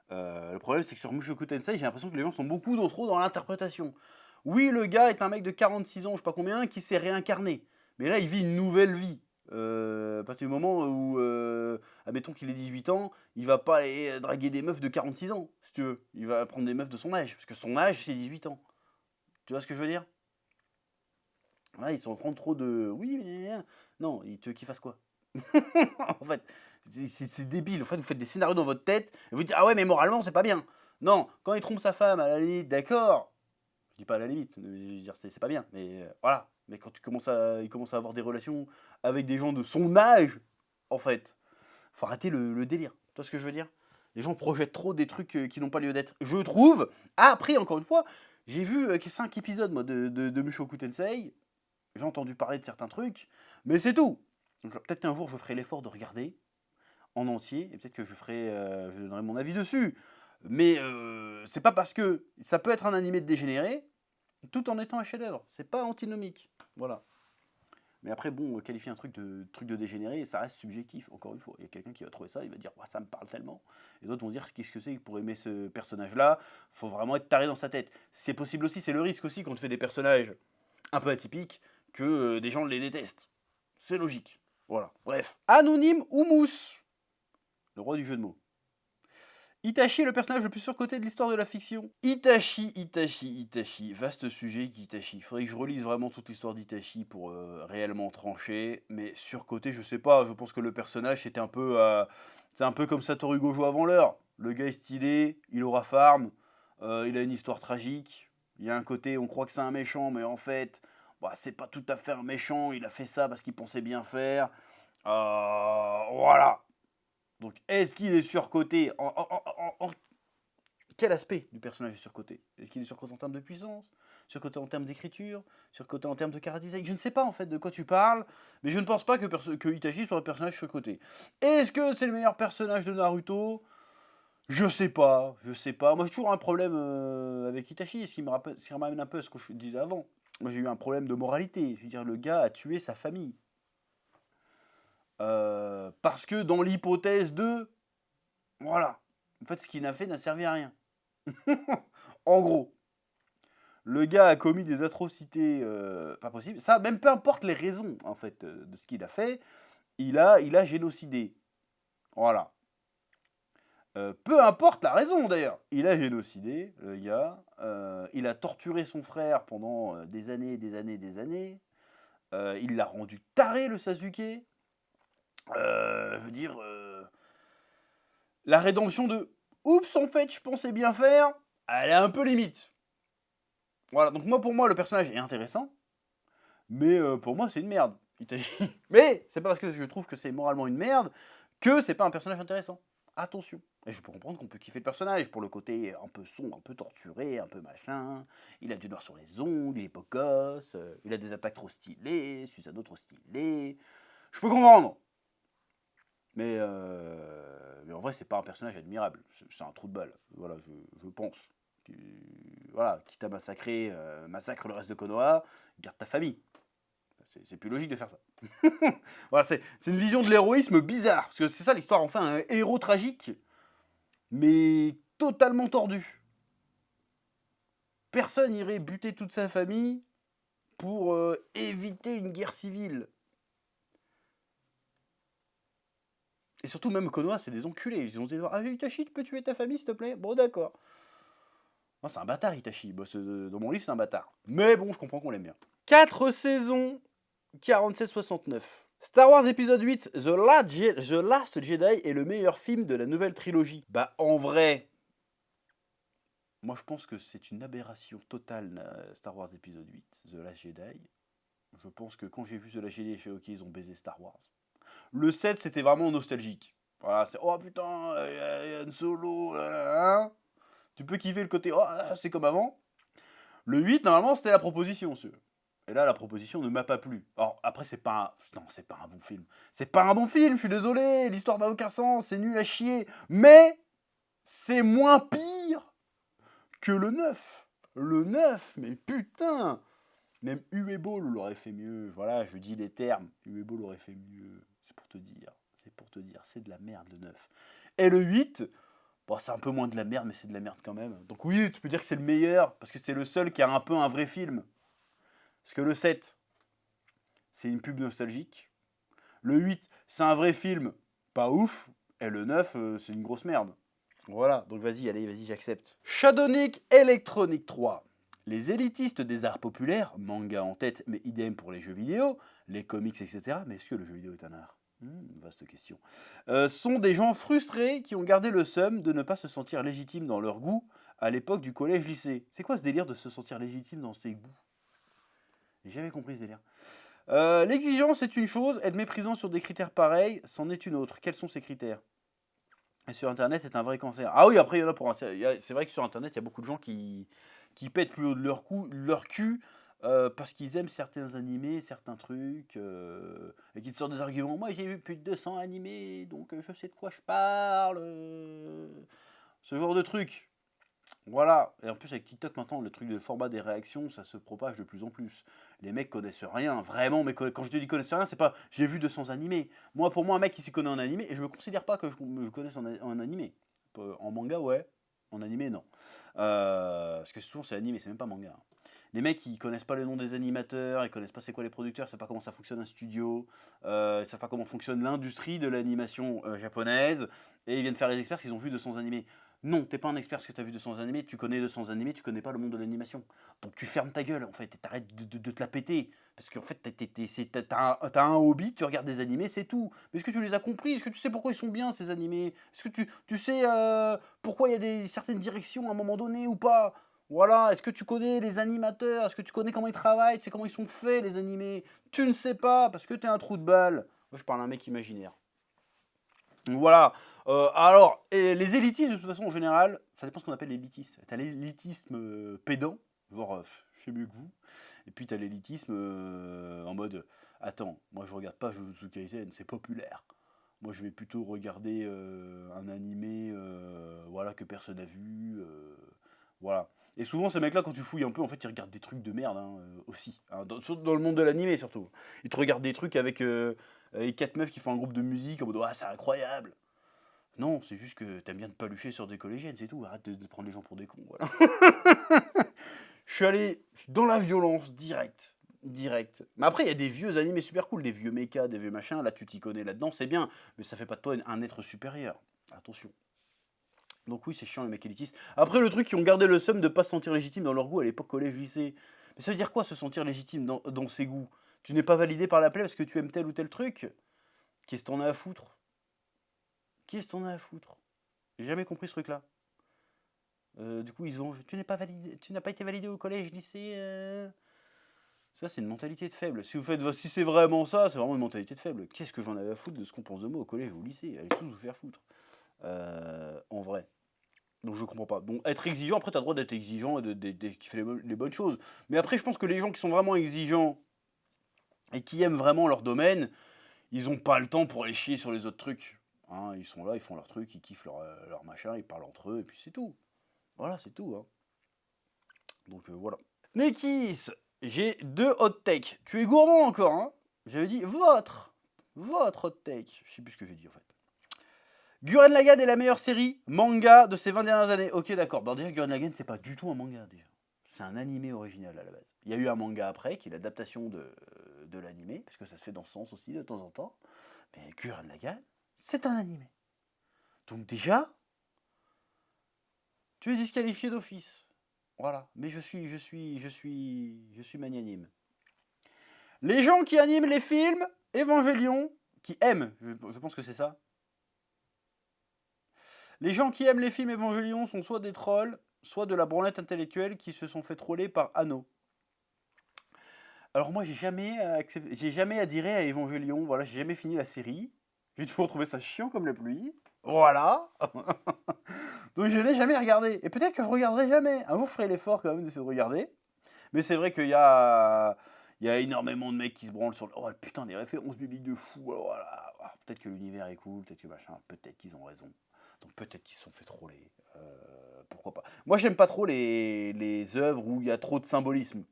Le problème, c'est que sur Mushoku Tensei, j'ai l'impression que les gens sont beaucoup trop dans l'interprétation. Oui, le gars est un mec de 46 ans, je sais pas combien, qui s'est réincarné. Mais là, il vit une nouvelle vie. À partir du moment où, admettons qu'il ait 18 ans, il va pas aller draguer des meufs de 46 ans, si tu veux. Il va prendre des meufs de son âge, parce que son âge, c'est 18 ans. Tu vois ce que je veux dire? Là, ils sont en train de trop de... Oui, mais... Non, tu veux qu'il fasse quoi? En fait, c'est débile. En fait, vous faites des scénarios dans votre tête et vous dites ah ouais, mais moralement, c'est pas bien. Non, quand il trompe sa femme, à la limite, d'accord. Je dis pas à la limite, je veux dire, c'est pas bien. Mais voilà. Mais quand il commence à avoir des relations avec des gens de son âge, en fait, faut arrêter le délire. Tu vois ce que je veux dire? Les gens projettent trop des trucs qui n'ont pas lieu d'être. Je trouve. Après, encore une fois, j'ai vu 5 épisodes moi, de Mushoku Tensei. J'ai entendu parler de certains trucs, mais c'est tout. Donc peut-être qu'un jour je ferai l'effort de regarder en entier, et peut-être que je donnerai mon avis dessus. Mais c'est pas parce que ça peut être un animé de dégénéré, tout en étant un chef-d'œuvre. C'est pas antinomique. Voilà. Mais après, bon, qualifier un truc de dégénéré, ça reste subjectif, encore une fois. Il y a quelqu'un qui va trouver ça, il va dire, ouais, ça me parle tellement. Et d'autres vont dire, qu'est-ce que c'est pour aimer ce personnage-là? Faut vraiment être taré dans sa tête. C'est possible aussi, c'est le risque aussi quand on fait des personnages un peu atypiques, que des gens les détestent. C'est logique. Voilà. Bref. Anonyme ou mousse? Le roi du jeu de mots. Itachi est le personnage le plus surcoté de l'histoire de la fiction. Itachi. Vaste sujet, Itachi. Faudrait que je relise vraiment toute l'histoire d'Itachi pour réellement trancher. Mais surcoté, je sais pas. Je pense que le personnage, c'était un peu... c'est un peu comme Satoru Gojo avant l'heure. Le gars est stylé, il aura farm, il a une histoire tragique. Il y a un côté, on croit que c'est un méchant, mais en fait, bah, c'est pas tout à fait un méchant. Il a fait ça parce qu'il pensait bien faire. Voilà. Donc, est-ce qu'il est surcoté quel aspect du personnage est surcoté? Est-ce qu'il est surcoté en termes de puissance? Surcoté en termes d'écriture? Surcoté en termes de chara design? Je ne sais pas en fait de quoi tu parles, mais je ne pense pas que Itachi soit un personnage surcoté. Est-ce que c'est le meilleur personnage de Naruto? Je sais pas. Moi j'ai toujours un problème avec Itachi, ce qui me ramène un peu à ce que je disais avant. Moi j'ai eu un problème de moralité. Je veux dire, le gars a tué sa famille. Parce que dans l'hypothèse de... Voilà. En fait, ce qu'il a fait n'a servi à rien. En gros. Le gars a commis des atrocités pas possibles. Ça, même peu importe les raisons, en fait, de ce qu'il a fait, il a génocidé. Voilà. Peu importe la raison, d'ailleurs. Il a génocidé, le gars. Il a torturé son frère pendant des années. Il l'a rendu taré, le Sasuke. Je veux dire, la rédemption de oups, en fait, je pensais bien faire, elle est un peu limite. Voilà, donc pour moi, le personnage est intéressant, mais pour moi, c'est une merde. Mais c'est pas parce que je trouve que c'est moralement une merde que c'est pas un personnage intéressant. Attention. Et je peux comprendre qu'on peut kiffer le personnage pour le côté un peu sombre, un peu torturé, un peu machin. Il a du noir sur les ongles, il est beau gosse, il a des attaques trop stylées, Susanoo trop stylé. Je peux comprendre. Mais en vrai, c'est pas un personnage admirable. C'est un trou de balle. Voilà, je pense. Voilà, quitte à massacrer, massacre le reste de Konoha, garde ta famille. C'est plus logique de faire ça. Voilà, c'est une vision de l'héroïsme bizarre. Parce que c'est ça l'histoire, enfin, un héros tragique, mais totalement tordu. Personne irait buter toute sa famille pour éviter une guerre civile. Et surtout, même Konoha, c'est des enculés. Ils ont dit ah, Itachi, tu peux tuer ta famille, s'il te plaît? Bon, d'accord. Non, c'est un bâtard, Itachi. Bah, dans mon livre, c'est un bâtard. Mais bon, je comprends qu'on l'aime bien. 4 saisons, 47-69. Star Wars épisode 8, The Last Jedi est le meilleur film de la nouvelle trilogie. Bah, en vrai, moi je pense que c'est une aberration totale, Star Wars épisode 8, The Last Jedi. Je pense que quand j'ai vu The Last Jedi, j'ai fait ok, ils ont baisé Star Wars. Le 7, c'était vraiment nostalgique. Voilà, c'est oh putain, Han Solo, hein. Tu peux kiffer le côté oh, c'est comme avant. Le 8, normalement, c'était la proposition, Et là, la proposition ne m'a pas plu. Alors, après, c'est pas un bon film. C'est pas un bon film, je suis désolé. L'histoire n'a aucun sens, c'est nul à chier. Mais, c'est moins pire que le 9. Le 9, mais putain. Même Uebo l'aurait fait mieux. Voilà, je dis les termes. Uebo l'aurait fait mieux. C'est pour te dire. C'est de la merde, le 9. Et le 8, bon, c'est un peu moins de la merde, mais c'est de la merde quand même. Donc oui, tu peux dire que c'est le meilleur, parce que c'est le seul qui a un peu un vrai film. Parce que le 7, c'est une pub nostalgique. Le 8, c'est un vrai film, pas ouf. Et le 9, c'est une grosse merde. Voilà, donc vas-y, j'accepte. Shadownic Electronic 3. Les élitistes des arts populaires, manga en tête, mais idem pour les jeux vidéo, les comics, etc. Mais est-ce que le jeu vidéo est un art? Vaste question. Sont des gens frustrés qui ont gardé le seum de ne pas se sentir légitimes dans leur goût à l'époque du collège-lycée. C'est quoi ce délire de se sentir légitime dans ses goûts? J'ai jamais compris ce délire. L'exigence est une chose, être méprisant sur des critères pareils, c'en est une autre. Quels sont ces critères? Et sur Internet, c'est un vrai cancer. Ah oui, après, il y en a pour un. C'est vrai que sur Internet, il y a beaucoup de gens qui pètent plus haut de leur cul parce qu'ils aiment certains animés, certains trucs, et qui te sortent des arguments. Moi, j'ai vu plus de 200 animés, donc je sais de quoi je parle. Ce genre de truc. Voilà, et en plus avec TikTok maintenant, le truc de format des réactions, ça se propage de plus en plus. Les mecs connaissent rien, vraiment, mais quand je te dis connaissent rien, c'est pas j'ai vu 200 animés. Moi, pour moi, un mec qui s'y connaît en animé, et je me considère pas que je me connaisse en animé. En manga, ouais, en animé, non. Parce que souvent c'est animé, c'est même pas manga. Les mecs, ils connaissent pas le nom des animateurs, ils connaissent pas c'est quoi les producteurs, ils savent pas comment ça fonctionne un studio, ils savent pas comment fonctionne l'industrie de l'animation japonaise, et ils viennent faire les experts parce qu'ils ont vu 200 animés. Non, t'es pas un expert parce que t'as vu 200 animés, tu connais 200 animés, tu connais pas le monde de l'animation. Donc tu fermes ta gueule, en fait, et t'arrêtes de te la péter. Parce qu'en fait, t'as un hobby, tu regardes des animés, c'est tout. Mais est-ce que tu les as compris? Est-ce que tu sais pourquoi ils sont bien, ces animés? Est-ce que tu sais pourquoi il y a certaines directions à un moment donné ou pas? Voilà, est-ce que tu connais les animateurs? Est-ce que tu connais comment ils travaillent? Tu sais comment ils sont faits, les animés? Tu ne sais pas, parce que t'es un trou de balle. Moi, je parle à un mec imaginaire. Donc voilà. Alors, et les élitistes, de toute façon, en général, ça dépend ce qu'on appelle l'élitisme. T'as l'élitisme pédant, genre, je sais mieux que vous. Et puis t'as l'élitisme en mode, attends, moi je regarde pas Jujutsu Kaisen, c'est populaire. Moi je vais plutôt regarder un animé voilà, que personne n'a vu. Voilà. Et souvent, ces mecs-là, quand tu fouilles un peu, en fait, ils regardent des trucs de merde aussi. Hein, surtout dans le monde de l'animé, surtout. Ils te regardent des trucs avec 4 meufs qui font un groupe de musique en mode ah, c'est incroyable. Non, c'est juste que t'aimes bien te palucher sur des collégiennes, c'est tout. Arrête de prendre les gens pour des cons. Voilà. Je suis allé dans la violence, direct. Direct. Mais après, il y a des vieux animés super cool, des vieux mechas, des vieux machins. Là, tu t'y connais là-dedans, c'est bien. Mais ça fait pas de toi un être supérieur. Attention. Donc oui, c'est chiant les mecs élitistes. Après, le truc, ils ont gardé le seum de pas se sentir légitime dans leur goût à l'époque collège-lycée. Mais ça veut dire quoi, se sentir légitime dans ses goûts? Tu n'es pas validé par la plaie parce que tu aimes tel ou tel truc? Qu'est-ce que t'en as à foutre? Qu'est-ce que t'en as à foutre? J'ai jamais compris ce truc-là. Du coup, ils ont. Tu n'es pas validé. Tu n'as pas été validé au collège, lycée. Ça, c'est une mentalité de faible. Si c'est vraiment ça, c'est vraiment une mentalité de faible. Qu'est-ce que j'en avais à foutre de ce qu'on pense de moi au collège ou au lycée? Allez tous vous faire foutre. En vrai. Donc je comprends pas. Donc être exigeant, après, t'as le droit d'être exigeant et de kiffer les bonnes choses. Mais après, je pense que les gens qui sont vraiment exigeants et qui aiment vraiment leur domaine, ils ont pas le temps pour aller chier sur les autres trucs. Hein, ils sont là, ils font leur truc, ils kiffent leur machin, ils parlent entre eux, et puis c'est tout. Voilà, c'est tout. Hein. Donc voilà. Nekis, j'ai 2 hot takes. Tu es gourmand encore, hein? J'avais dit votre hot take. Je sais plus ce que j'ai dit en fait. Gurren Lagann est la meilleure série manga de ces 20 dernières années. Ok, d'accord. Bon, déjà, Gurren Lagann, c'est pas du tout un manga, déjà. C'est un animé original à la base. Il y a eu un manga après, qui est l'adaptation de l'animé, parce que ça se fait dans ce sens aussi de temps en temps. Mais Gurren Lagann, c'est un animé. Donc déjà, tu es disqualifié d'office. Voilà. Mais je suis magnanime. Les gens qui animent les films, Évangélion, qui aiment, je pense que c'est ça. Les gens qui aiment les films Évangélion sont soit des trolls, soit de la branlette intellectuelle qui se sont fait troller par Anno. Alors moi, j'ai jamais adhéré à Évangélion, voilà, j'ai jamais fini la série. J'ai toujours trouvé ça chiant comme la pluie. Voilà. Donc je n'ai jamais regardé. Et peut-être que je regarderai jamais. Un jour, je ferai l'effort quand même d'essayer de regarder. Mais c'est vrai qu'il y a énormément de mecs qui se branlent sur le... Oh putain, des références bibliques de fou. Alors, voilà. Alors, peut-être que l'univers est cool, peut-être que machin, peut-être qu'ils ont raison. Donc peut-être qu'ils se sont fait troller. Pourquoi pas. Moi, j'aime pas trop les œuvres où il y a trop de symbolisme,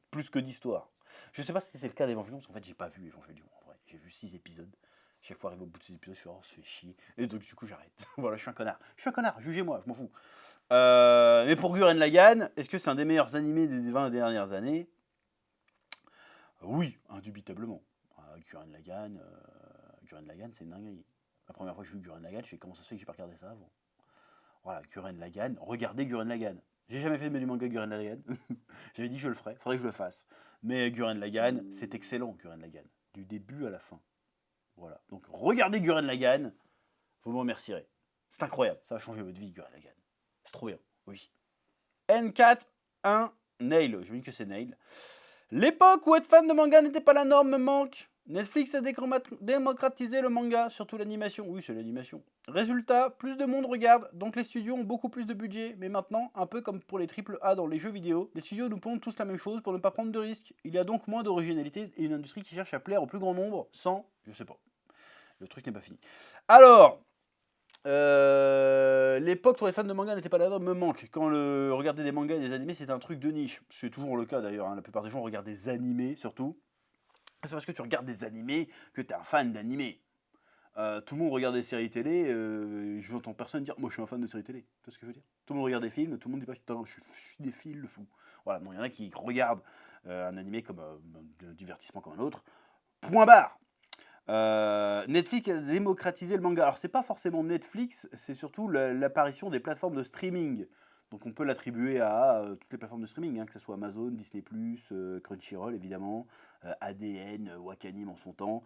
plus que d'histoire. Je sais pas si c'est le cas d'Evangelion, parce qu'en fait, j'ai pas vu Evangelion en vrai. J'ai vu 6 épisodes. Chaque fois arrivé au bout de 6 épisodes, je suis oh, ça fait chier. Et donc, du coup, j'arrête. Voilà, je suis un connard. Je suis un connard, jugez-moi, je m'en fous. Mais pour Gurren Lagann, est-ce que c'est un des meilleurs animés des 20 dernières années? Oui, indubitablement. Gurren Lagann, c'est une dinguerie. La première fois que j'ai vu Gurren Lagann, je sais comment ça se fait que j'ai pas regardé ça avant. Voilà, Gurren Lagann, regardez Gurren Lagann. J'ai jamais fait du manga Gurren Lagann. J'avais dit que je le ferais, faudrait que je le fasse. Mais Gurren Lagann, c'est excellent, Gurren Lagann. Du début à la fin. Voilà. Donc regardez Gurren Lagann, vous me remercierez. C'est incroyable, ça va changer votre vie, Gurren Lagann. C'est trop bien, oui. N4-1 Nail, je me dis que c'est Nail. L'époque où être fan de manga n'était pas la norme me manque. Netflix a démocratisé le manga, surtout l'animation. Oui, c'est l'animation. Résultat, plus de monde regarde, donc les studios ont beaucoup plus de budget. Mais maintenant, un peu comme pour les AAA dans les jeux vidéo, les studios nous pondent tous la même chose pour ne pas prendre de risques. Il y a donc moins d'originalité et une industrie qui cherche à plaire au plus grand nombre sans... Je sais pas. Le truc n'est pas fini. Alors... l'époque pour les fans de manga n'était pas là, me manque. Quand regarder des mangas et des animés, c'était un truc de niche. C'est toujours le cas d'ailleurs. Hein. La plupart des gens regardent des animés surtout. C'est parce que tu regardes des animés que tu es un fan d'animés. Tout le monde regarde des séries télé. Je n'entends personne dire moi je suis un fan de séries télé. Tu vois ce que je veux dire? Tout le monde regarde des films. Tout le monde dit pas putain, je suis des fils de fou. Voilà. Non, il y en a qui regardent un animé comme un divertissement comme un autre. Point barre. Netflix a démocratisé le manga. Alors c'est pas forcément Netflix, c'est surtout l'apparition des plateformes de streaming. Donc on peut l'attribuer à toutes les plateformes de streaming, hein, que ce soit Amazon, Disney+, Crunchyroll évidemment, ADN, Wakanim en son temps,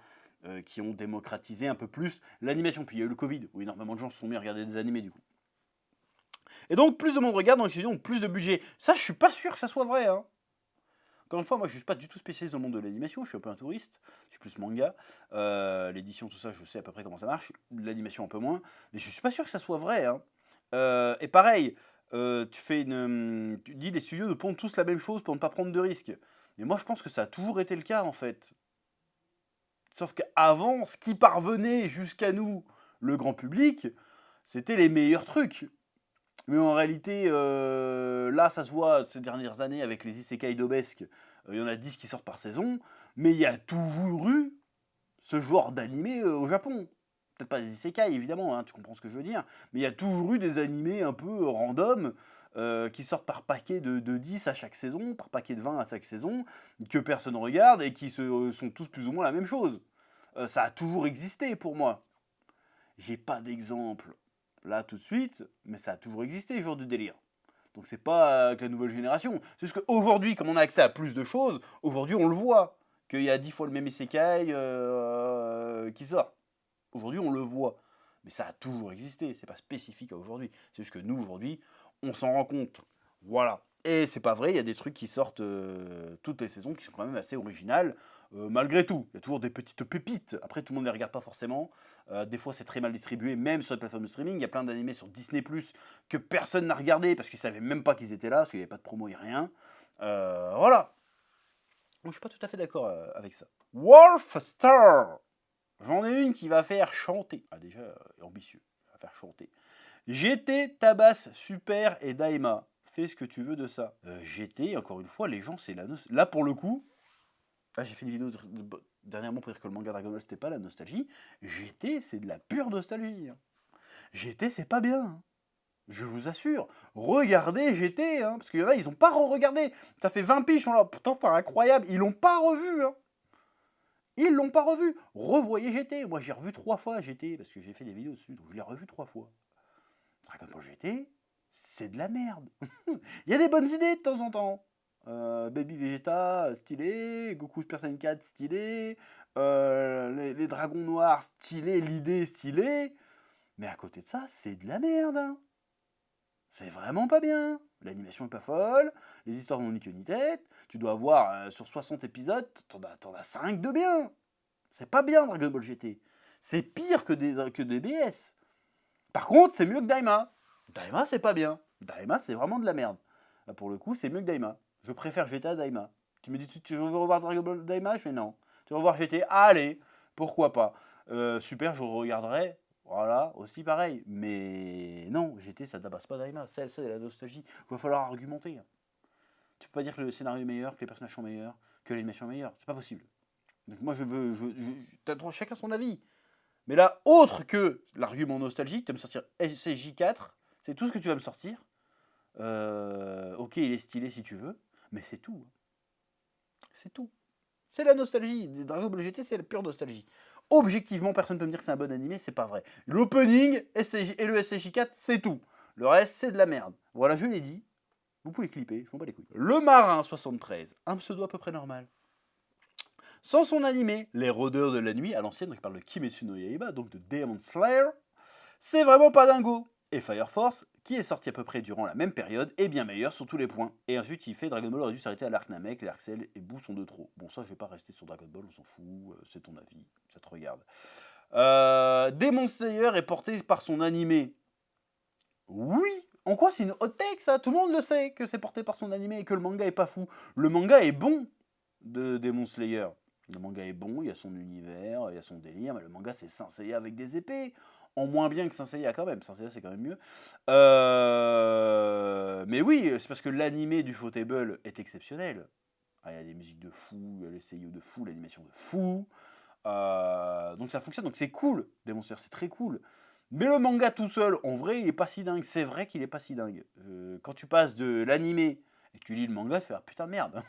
qui ont démocratisé un peu plus l'animation. Puis il y a eu le Covid, où énormément de gens se sont mis à regarder des animés du coup. Et donc plus de monde regarde, donc les studios ont plus de budget. Ça, je suis pas sûr que ça soit vrai, hein. Encore une fois, moi je suis pas du tout spécialiste dans le monde de l'animation, je suis un peu un touriste, je suis plus manga, l'édition, tout ça, je sais à peu près comment ça marche, l'animation un peu moins, mais je suis pas sûr que ça soit vrai. Hein. Et pareil, tu dis les studios ne pondent tous la même chose pour ne pas prendre de risques. Mais moi je pense que ça a toujours été le cas en fait. Sauf qu'avant, ce qui parvenait jusqu'à nous, le grand public, c'était les meilleurs trucs. Mais en réalité, là, ça se voit ces dernières années avec les isekai d'Obesque. Il y en a 10 qui sortent par saison. Mais il y a toujours eu ce genre d'animé au Japon. Peut-être pas des isekai, évidemment, hein, tu comprends ce que je veux dire. Mais il y a toujours eu des animés un peu random qui sortent par paquet de 10 à chaque saison, par paquet de 20 à chaque saison, que personne ne regarde et qui sont tous plus ou moins la même chose. Ça a toujours existé pour moi. J'ai pas d'exemple là tout de suite, mais ça a toujours existé, ce genre de délire. Donc c'est pas que la nouvelle génération. C'est juste qu'aujourd'hui, comme on a accès à plus de choses, aujourd'hui on le voit, qu'il y a 10 fois le même isekai qui sort. Aujourd'hui on le voit. Mais ça a toujours existé, c'est pas spécifique à aujourd'hui. C'est juste que nous aujourd'hui, on s'en rend compte. Voilà. Et c'est pas vrai, il y a des trucs qui sortent toutes les saisons qui sont quand même assez originales, malgré tout. Il y a toujours des petites pépites. Après, tout le monde ne les regarde pas forcément. Des fois, c'est très mal distribué, même sur les plateformes de streaming. Il y a plein d'animés sur Disney Plus que personne n'a regardé parce qu'ils ne savaient même pas qu'ils étaient là, parce qu'il n'y avait pas de promo et rien. Voilà. Donc, je suis pas tout à fait d'accord avec ça. Wolf Star. J'en ai une qui va faire chanter. Ah, déjà, ambitieux. Va faire chanter. GT, Tabas, Super et Daima. Fais ce que tu veux de ça. GT, encore une fois, les gens, c'est la nostalgie. Là, pour le coup, là, j'ai fait une vidéo dernièrement pour dire que le manga Dragon Ball, c'était pas la nostalgie. GT, c'est de la pure nostalgie. GT, c'est pas bien. Je vous assure. Regardez GT, parce qu'il y en a, ils ont pas re-regardé. Ça fait 20 piges, on là, putain, c'est incroyable. Ils l'ont pas revu, Ils l'ont pas revu. Revoyez GT. Moi, j'ai revu 3 fois GT, parce que j'ai fait des vidéos dessus, donc je l'ai revu 3 fois. Dragon Ball GT, c'est de la merde. Il y a des bonnes idées de temps en temps. Baby Vegeta, stylé. Goku Super Saiyan 4, stylé. Les dragons noirs, stylé. L'idée, stylée. Mais à côté de ça, c'est de la merde. C'est vraiment pas bien. L'animation est pas folle. Les histoires n'ont ni queue ni tête. Tu dois avoir sur 60 épisodes, t'en as 5 de bien. C'est pas bien Dragon Ball GT. C'est pire que des BS. Par contre, c'est mieux que Daima. Daima, c'est pas bien. Daima, c'est vraiment de la merde. Là, pour le coup, c'est mieux que Daima. Je préfère GT à Daima. Tu me dis, tu veux revoir Dragon Ball Daima? Je fais non. Tu veux revoir GT? Allez, pourquoi pas. Super, je regarderai. Voilà, aussi pareil. Mais non, GT, ça ne tabasse pas Daima. C'est la nostalgie. Il va falloir argumenter. Tu peux pas dire que le scénario est meilleur, que les personnages sont meilleurs, que l'animation est meilleure. C'est pas possible. Donc moi, t'as droit chacun son avis. Mais là, autre que l'argument nostalgique, tu vas me sortir SSJ4, c'est tout ce que tu vas me sortir. Ok, il est stylé si tu veux, mais c'est tout. C'est tout. C'est la nostalgie. Dragon Ball GT, c'est la pure nostalgie. Objectivement, personne ne peut me dire que c'est un bon animé, c'est pas vrai. L'opening et le SSJ4, c'est tout. Le reste, c'est de la merde. Voilà, je l'ai dit. Vous pouvez clipper, je m'en bats les couilles. Le Marin 73, un pseudo à peu près normal. Sans son animé, Les Rôdeurs de la Nuit, à l'ancienne, donc il parle de Kimetsu no Yaiba, donc de Demon Slayer, c'est vraiment pas dingo. Et Fire Force, qui est sorti à peu près durant la même période, est bien meilleur sur tous les points. Et ensuite, il fait Dragon Ball aurait dû s'arrêter à l'arc Namek, les arcs Cell et Boo sont de trop. Bon, ça, je vais pas rester sur Dragon Ball, on s'en fout, c'est ton avis, ça te regarde. Demon Slayer est porté par son animé. Oui, en quoi c'est une hot take ça? Tout le monde le sait que c'est porté par son animé et que le manga est pas fou. Le manga est bon de Demon Slayer. Le manga est bon, il y a son univers, il y a son délire, mais le manga c'est Saint Seiya avec des épées. En moins bien que Saint Seiya quand même. Saint Seiya c'est quand même mieux. Mais oui, c'est parce que l'animé du Fotable est exceptionnel. Ah, il y a des musiques de fou, il y a les seiyuu de fou, l'animation de fou. Donc ça fonctionne, donc c'est cool. Demon Slayer c'est très cool. Mais le manga tout seul, en vrai, il est pas si dingue. C'est vrai qu'il est pas si dingue. Quand tu passes de l'animé et que tu lis le manga, tu fais ah, putain de merde.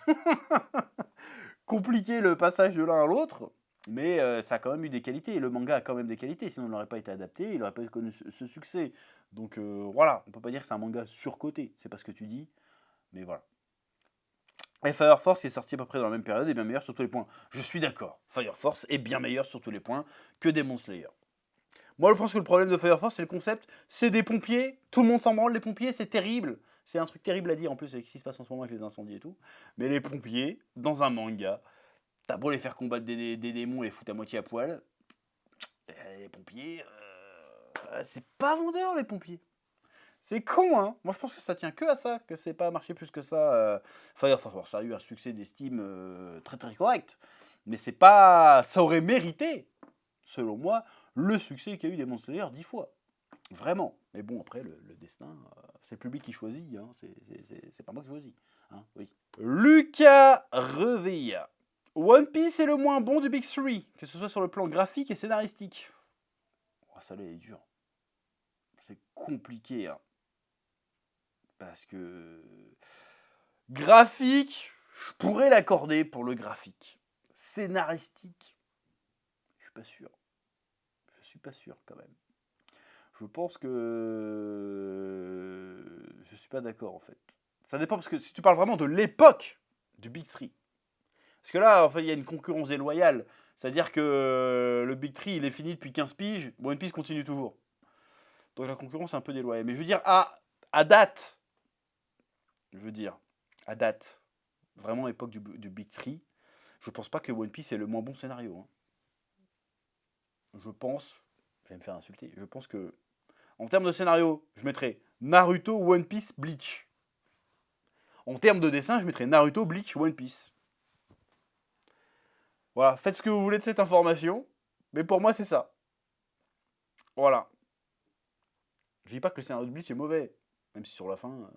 Compliqué le passage de l'un à l'autre, mais ça a quand même eu des qualités. Et le manga a quand même des qualités, sinon il n'aurait pas été adapté, il n'aurait pas connu ce succès. Donc voilà, on peut pas dire que c'est un manga surcoté, c'est pas ce que tu dis, mais voilà. Et Fire Force qui est sorti à peu près dans la même période est bien meilleur sur tous les points. Je suis d'accord, Fire Force est bien meilleur sur tous les points que Demon Slayer. Moi, je pense que le problème de Fire Force, c'est le concept, c'est des pompiers, tout le monde s'en branle, les pompiers, c'est terrible. C'est un truc terrible à dire en plus avec ce qui se passe en ce moment avec les incendies et tout. Mais les pompiers, dans un manga, t'as beau les faire combattre des démons et les foutre à moitié à poil, les pompiers, c'est pas vendeur les pompiers. C'est con, hein. Moi, je pense que ça tient que à ça, que c'est pas marché plus que ça. Fire Force, ça a eu un succès d'estime très très correct, mais c'est pas, ça aurait mérité, selon moi, le succès qu'a eu Demon Slayer 10 fois. Vraiment. Mais bon, après, le destin, c'est le public qui choisit. Hein. C'est pas moi qui choisis. Hein, oui. Lucas Revilla. One Piece est le moins bon du Big Three, que ce soit sur le plan graphique et scénaristique. Oh, ça là est dur. C'est compliqué. Hein. Parce que... Graphique, je pourrais l'accorder pour le graphique. Scénaristique, je suis pas sûr. Je suis pas sûr quand même. Je pense que je suis pas d'accord en fait. Ça dépend parce que si tu parles vraiment de l'époque du Big Three, parce que là, en fait, il y a une concurrence déloyale. C'est-à-dire que le Big Three, il est fini depuis 15 piges. One Piece continue toujours. Donc la concurrence est un peu déloyale. Mais je veux dire, à date, je veux dire, à date, vraiment époque du Big Three, je pense pas que One Piece est le moins bon scénario. Hein. Je pense, je vais me faire insulter, je pense que, en termes de scénario, je mettrais Naruto, One Piece, Bleach. En termes de dessin, je mettrais Naruto, Bleach, One Piece. Voilà, faites ce que vous voulez de cette information, mais pour moi, c'est ça. Voilà. Je dis pas que le scénario de Bleach est mauvais, même si sur la fin.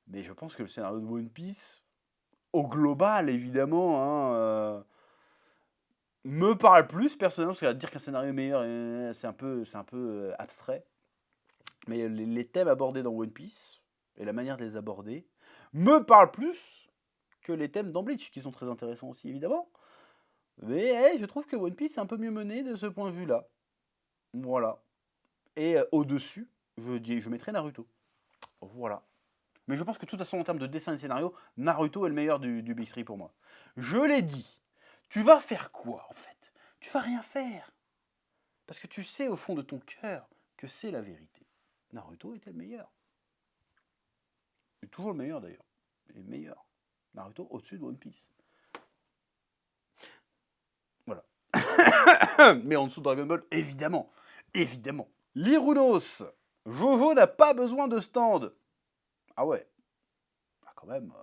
Mais je pense que le scénario de One Piece, au global, évidemment, hein, me parle plus personnellement, parce qu'à dire qu'un scénario est meilleur, c'est un peu abstrait. Mais les thèmes abordés dans One Piece, et la manière de les aborder, me parlent plus que les thèmes dans Bleach, qui sont très intéressants aussi, évidemment. Mais hey, je trouve que One Piece est un peu mieux mené de ce point de vue-là. Voilà. Et au-dessus, je mettrais Naruto. Voilà. Mais je pense que de toute façon, en termes de dessin et de scénario, Naruto est le meilleur du Big Three pour moi. Je l'ai dit. Tu vas faire quoi, en fait? Tu vas rien faire. Parce que tu sais au fond de ton cœur que c'est la vérité. Naruto était le meilleur. Il est toujours le meilleur d'ailleurs. Il est le meilleur. Naruto au-dessus de One Piece. Voilà. Mais en dessous de Dragon Ball, évidemment. Évidemment. Lirunos. Jojo n'a pas besoin de stand. Ah ouais. Ah, quand même.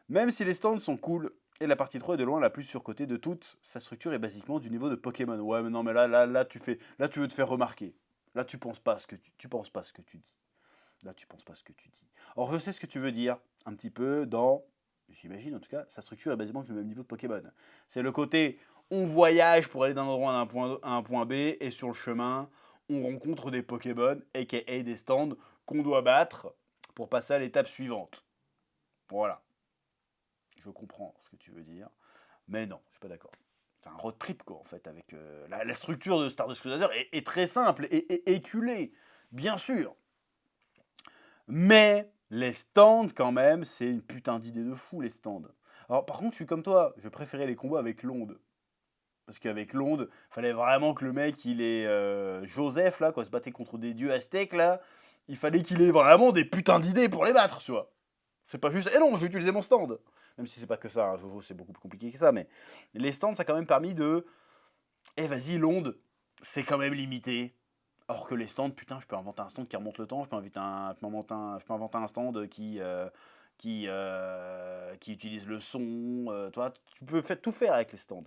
Même si les stands sont cool, et la partie 3 est de loin la plus surcotée de toutes, sa structure est basiquement du niveau de Pokémon. Ouais, mais non, mais là, tu veux te faire remarquer. Là, tu penses pas ce que tu penses pas ce que tu dis. Là, tu penses pas ce que tu dis. Or, je sais ce que tu veux dire, un petit peu dans, j'imagine en tout cas, sa structure est basiquement du même niveau de Pokémon. C'est le côté, on voyage pour aller d'un endroit à un point B, et sur le chemin, on rencontre des Pokémon, aka des stands, qu'on doit battre pour passer à l'étape suivante. Voilà. Je comprends ce que tu veux dire, mais non, je suis pas d'accord. C'est un road trip, quoi, en fait, avec la structure de Stardust Crusader est très simple et éculée, bien sûr. Mais les stands, quand même, c'est une putain d'idée de fou, les stands. Alors, par contre, je suis comme toi, je préférais les combats avec l'onde. Parce qu'avec l'onde, fallait vraiment que le mec, il est Joseph, là, quand il se battait contre des dieux aztèques, là, il fallait qu'il ait vraiment des putains d'idées pour les battre, tu vois. C'est pas juste, eh non, je vais utiliser mon stand. Même si c'est pas que ça, hein, Jojo, c'est beaucoup plus compliqué que ça, mais les stands, ça a quand même permis de, eh vas-y, l'onde, c'est quand même limité. Or que les stands, putain, je peux inventer un stand qui remonte le temps, je peux inventer un stand qui utilise le son, toi, tu peux tout faire avec les stands.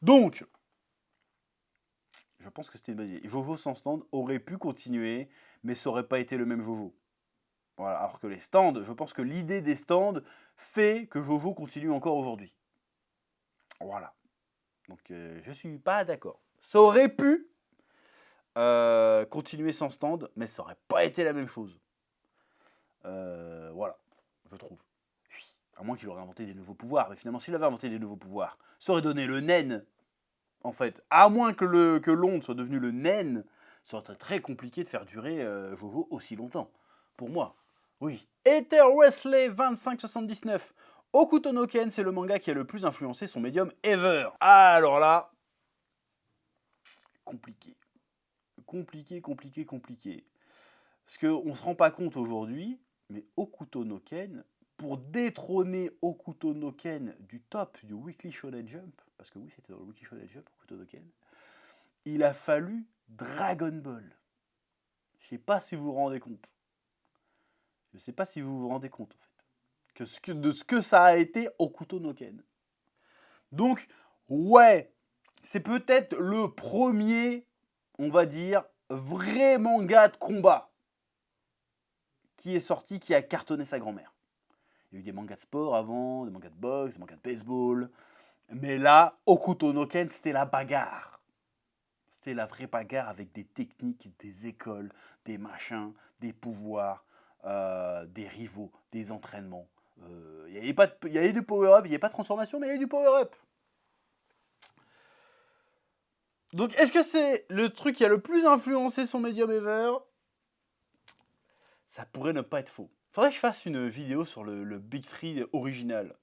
Donc, je pense que c'était une bonne idée. Jojo sans stand aurait pu continuer, mais ça aurait pas été le même Jojo. Voilà. Alors que les stands, je pense que l'idée des stands fait que Jojo continue encore aujourd'hui. Voilà. Donc je suis pas d'accord. Ça aurait pu continuer sans stand, mais ça aurait pas été la même chose. Voilà, je trouve. Oui. À moins qu'il aurait inventé des nouveaux pouvoirs. Mais finalement, s'il avait inventé des nouveaux pouvoirs, ça aurait donné le Nen. En fait, à moins que l'onde soit devenu le Nen, ça aurait été très compliqué de faire durer Jojo aussi longtemps. Pour moi. Oui. Ether Wesley 2579. Okuto no Ken, c'est le manga qui a le plus influencé son médium ever. Alors là, compliqué. Compliqué. Parce qu'on ne se rend pas compte aujourd'hui, mais Okuto no Ken, pour détrôner Okuto no Ken du top du Weekly Shonen Jump, parce que oui, c'était dans le Weekly Shonen Jump, Okuto no Ken, il a fallu Dragon Ball. Je sais pas si vous vous rendez compte. Je sais pas si vous vous rendez compte, en fait. De ce que ça a été Okuto no Ken. Donc, ouais, c'est peut-être le premier, on va dire, vrai manga de combat qui est sorti, qui a cartonné sa grand-mère. Il y a eu des mangas de sport avant, des mangas de boxe, des mangas de baseball. Mais là, Okuto no Ken, c'était la bagarre. C'était la vraie bagarre avec des techniques, des écoles, des machins, des pouvoirs, des rivaux, des entraînements. Il y avait du power-up, il n'y avait pas de transformation, mais il y avait du power-up. Donc, est-ce que c'est le truc qui a le plus influencé son médium ever? Ça pourrait ne pas être faux. Faudrait que je fasse une vidéo sur le Big 3 original.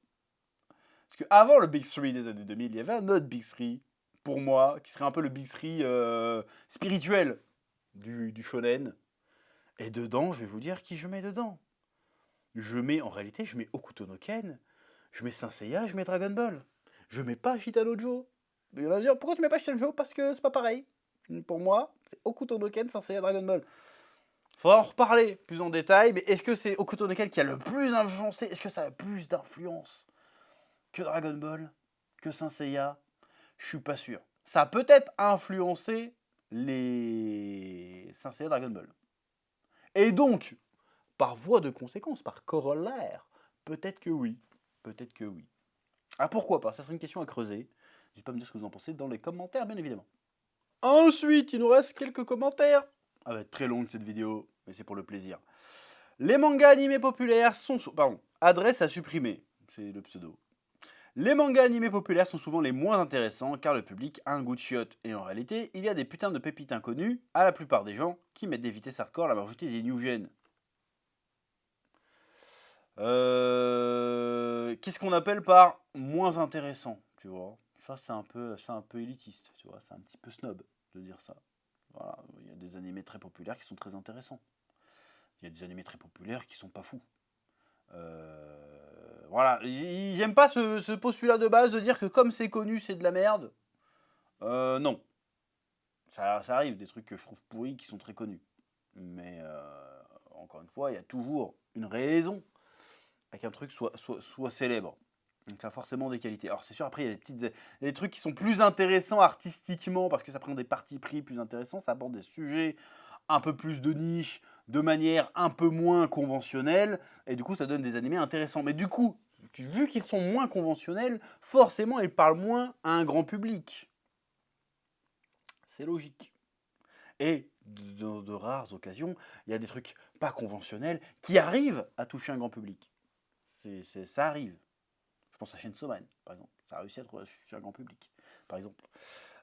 Parce qu'avant le Big 3 des années 2000, il y avait un autre Big 3, pour moi, qui serait un peu le Big 3 spirituel du shonen. Et dedans, je vais vous dire qui je mets dedans. En réalité, je mets Hokuto no Ken, je mets Saint Seiya, je mets Dragon Ball. Je mets pas Shitano Joe. Mais il va dire, pourquoi tu mets pas Shitano Joe? Parce que c'est pas pareil. Pour moi, c'est Hokuto no Ken, Saint Seiya, Dragon Ball. Faudra en reparler plus en détail, mais est-ce que c'est Hokuto no Ken qui a le plus influencé? Est-ce que ça a plus d'influence que Dragon Ball, que Saint Seiya? Je suis pas sûr. Ça a peut-être influencé les Saint Seiya, Dragon Ball. Et donc, par voie de conséquence, par corollaire, peut-être que oui. Peut-être que oui. Ah, pourquoi pas? Ça serait une question à creuser. N'hésitez pas à me dire ce que vous en pensez dans les commentaires, bien évidemment. Ensuite, il nous reste quelques commentaires. Elle va être très longue cette vidéo, mais c'est pour le plaisir. Les mangas animés populaires sont... Pardon, adresse à supprimer. C'est le pseudo. Les mangas animés populaires sont souvent les moins intéressants car le public a un goût de chiotte. Et en réalité, il y a des putains de pépites inconnues à la plupart des gens qui mettent des vitesses hardcore à la majorité des new gen. Qu'est-ce qu'on appelle par moins intéressant, tu vois? Ça, c'est un peu élitiste, tu vois? C'est un petit peu snob de dire ça. Voilà, il y a des animés très populaires qui sont très intéressants. Il y a des animés très populaires qui sont pas fous. Voilà, j'aime pas ce postulat de base de dire que comme c'est connu, c'est de la merde. Non. Ça arrive, des trucs que je trouve pourris qui sont très connus. Mais encore une fois, il y a toujours une raison à qu'un truc soit célèbre. Donc ça a forcément des qualités. Alors c'est sûr, après, il y a des trucs qui sont plus intéressants artistiquement, parce que ça prend des partis pris plus intéressants, ça aborde des sujets un peu plus de niche, de manière un peu moins conventionnelle, et du coup ça donne des animés intéressants. Mais du coup, vu qu'ils sont moins conventionnels, forcément ils parlent moins à un grand public. C'est logique. Et dans de rares occasions, il y a des trucs pas conventionnels qui arrivent à toucher un grand public. Ça arrive. Je pense à Chainsaw Man, par exemple. Ça a réussi à toucher un grand public, par exemple.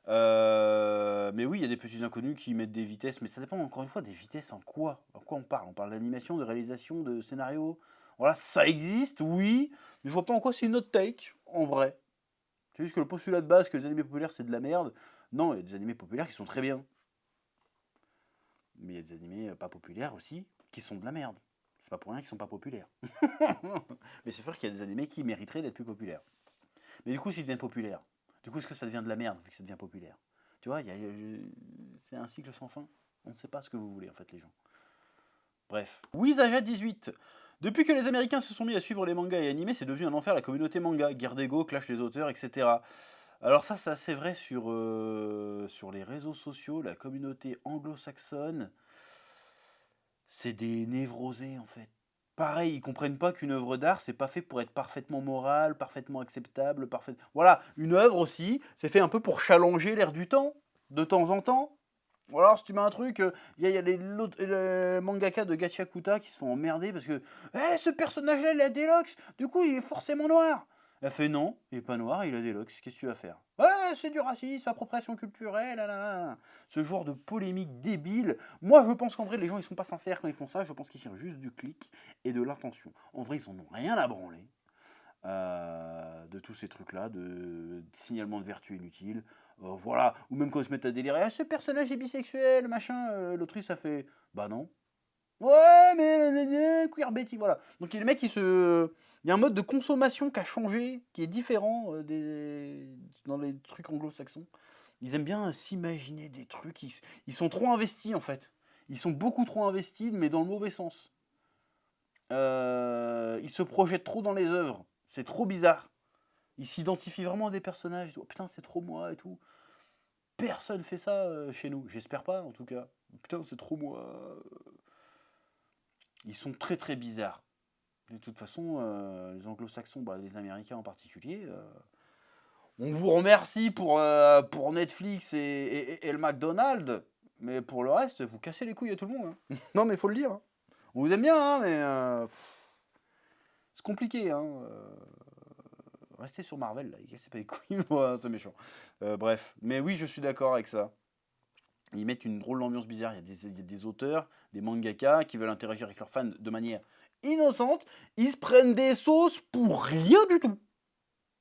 Mais oui, il y a des petits inconnus qui mettent des vitesses, mais ça dépend encore une fois des vitesses en quoi? En quoi on parle? On parle d'animation, de réalisation, de scénario. Voilà, ça existe, oui, mais je vois pas en quoi c'est une autre take, en vrai. C'est juste que le postulat de base que les animés populaires c'est de la merde. Non, il y a des animés populaires qui sont très bien. Mais il y a des animés pas populaires aussi qui sont de la merde. C'est pas pour rien qu'ils sont pas populaires. Mais c'est sûr qu'il y a des animés qui mériteraient d'être plus populaires. Mais du coup, s'ils deviennent populaires, du coup, est-ce que ça devient de la merde vu que ça devient populaire? Tu vois, c'est un cycle sans fin. On ne sait pas ce que vous voulez, en fait, les gens. Bref. Wizaja18. Depuis que les Américains se sont mis à suivre les mangas et animés, c'est devenu un enfer la communauté manga. Guerre d'ego, clash les auteurs, etc. Alors ça c'est vrai sur les réseaux sociaux, la communauté anglo-saxonne, c'est des névrosés en fait. Pareil, ils comprennent pas qu'une œuvre d'art, c'est pas fait pour être parfaitement morale, parfaitement acceptable, parfait. Voilà, une œuvre aussi, c'est fait un peu pour challenger l'air du temps, de temps en temps. Ou alors, si tu mets un truc, il y a les mangaka de Gachakuta qui se font emmerder parce que ce personnage-là, il a des locks, du coup, il est forcément noir. Elle a fait non, il est pas noir, il a des locks, qu'est-ce que tu vas faire? Ouais, c'est du racisme, appropriation culturelle, là. Ce genre de polémique débile. Moi, je pense qu'en vrai, les gens, ils sont pas sincères quand ils font ça, je pense qu'ils cherchent juste du clic et de l'intention. En vrai, ils en ont rien à branler de tous ces trucs-là, de signalement de vertu inutile. Voilà, ou même quand ils se mettent à délirer, ce personnage est bisexuel, machin, l'autrice a fait, bah non. Ouais, mais queerbaiting, voilà. Donc les mecs, il y a un mode de consommation qui a changé, qui est différent dans les trucs anglo-saxons. Ils aiment bien s'imaginer des trucs, ils sont trop investis en fait. Ils sont beaucoup trop investis, mais dans le mauvais sens. Ils se projettent trop dans les œuvres. C'est trop bizarre. Ils s'identifient vraiment à des personnages. Oh, putain, c'est trop moi et tout. Personne fait ça chez nous. J'espère pas, en tout cas. Putain, c'est trop moi. Ils sont très très bizarres. De toute façon, les anglo-saxons, les américains en particulier, on vous remercie pour Netflix et le McDonald's, mais pour le reste, vous cassez les couilles à tout le monde. Hein. Non, mais il faut le dire. Hein. On vous aime bien, hein, mais c'est compliqué. Hein. Restez sur Marvel, là, cassez pas les couilles, c'est méchant. Bref, mais oui, je suis d'accord avec ça. Ils mettent une drôle d'ambiance bizarre. Il y a des auteurs, des mangaka qui veulent interagir avec leurs fans de manière innocente. Ils se prennent des sauces pour rien du tout.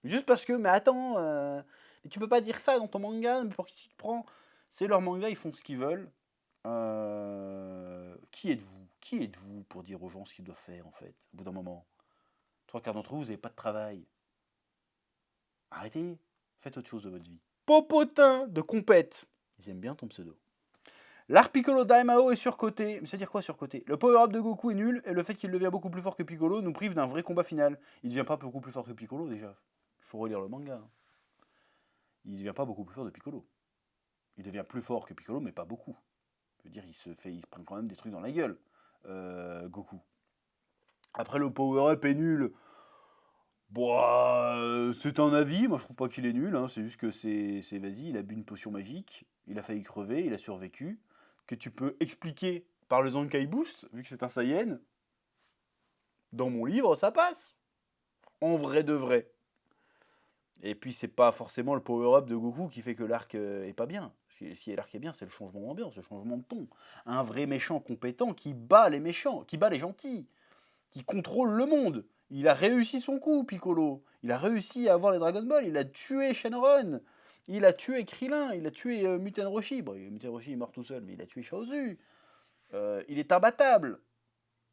Juste parce que, mais attends, tu peux pas dire ça dans ton manga, mais pour qui tu te prends? C'est leur manga, ils font ce qu'ils veulent. Qui êtes-vous? Qui êtes-vous pour dire aux gens ce qu'ils doivent faire, en fait, au bout d'un moment? 3 quarts d'entre vous, vous n'avez pas de travail. Arrêtez, faites autre chose de votre vie. Popotin de compète. J'aime bien ton pseudo. L'arc Piccolo Daimao est surcoté. Mais ça veut dire quoi surcoté? Le power-up de Goku est nul et le fait qu'il devient beaucoup plus fort que Piccolo nous prive d'un vrai combat final. Il devient pas beaucoup plus fort que Piccolo déjà. Il faut relire le manga. Il devient pas beaucoup plus fort de Piccolo. Il devient plus fort que Piccolo, mais pas beaucoup. Je veux dire, il se prend quand même des trucs dans la gueule, Goku. Après, le power-up est nul. Bon, c'est un avis, moi je trouve pas qu'il est nul, hein. C'est juste que c'est vas-y, il a bu une potion magique, il a failli crever, il a survécu, que tu peux expliquer par le Zankai Boost, vu que c'est un Saiyan. Dans mon livre, ça passe. En vrai de vrai. Et puis c'est pas forcément le power-up de Goku qui fait que l'arc est pas bien. Ce qui est l'arc est bien, c'est le changement d'ambiance, le changement de ton. Un vrai méchant compétent qui bat les méchants, qui bat les gentils, qui contrôle le monde. Il a réussi son coup, Piccolo. Il a réussi à avoir les Dragon Ball. Il a tué Shenron. Il a tué Krillin. Il a tué Muten Roshi. Bon, Muten Roshi est mort tout seul, mais il a tué Chaozu. Il est imbattable.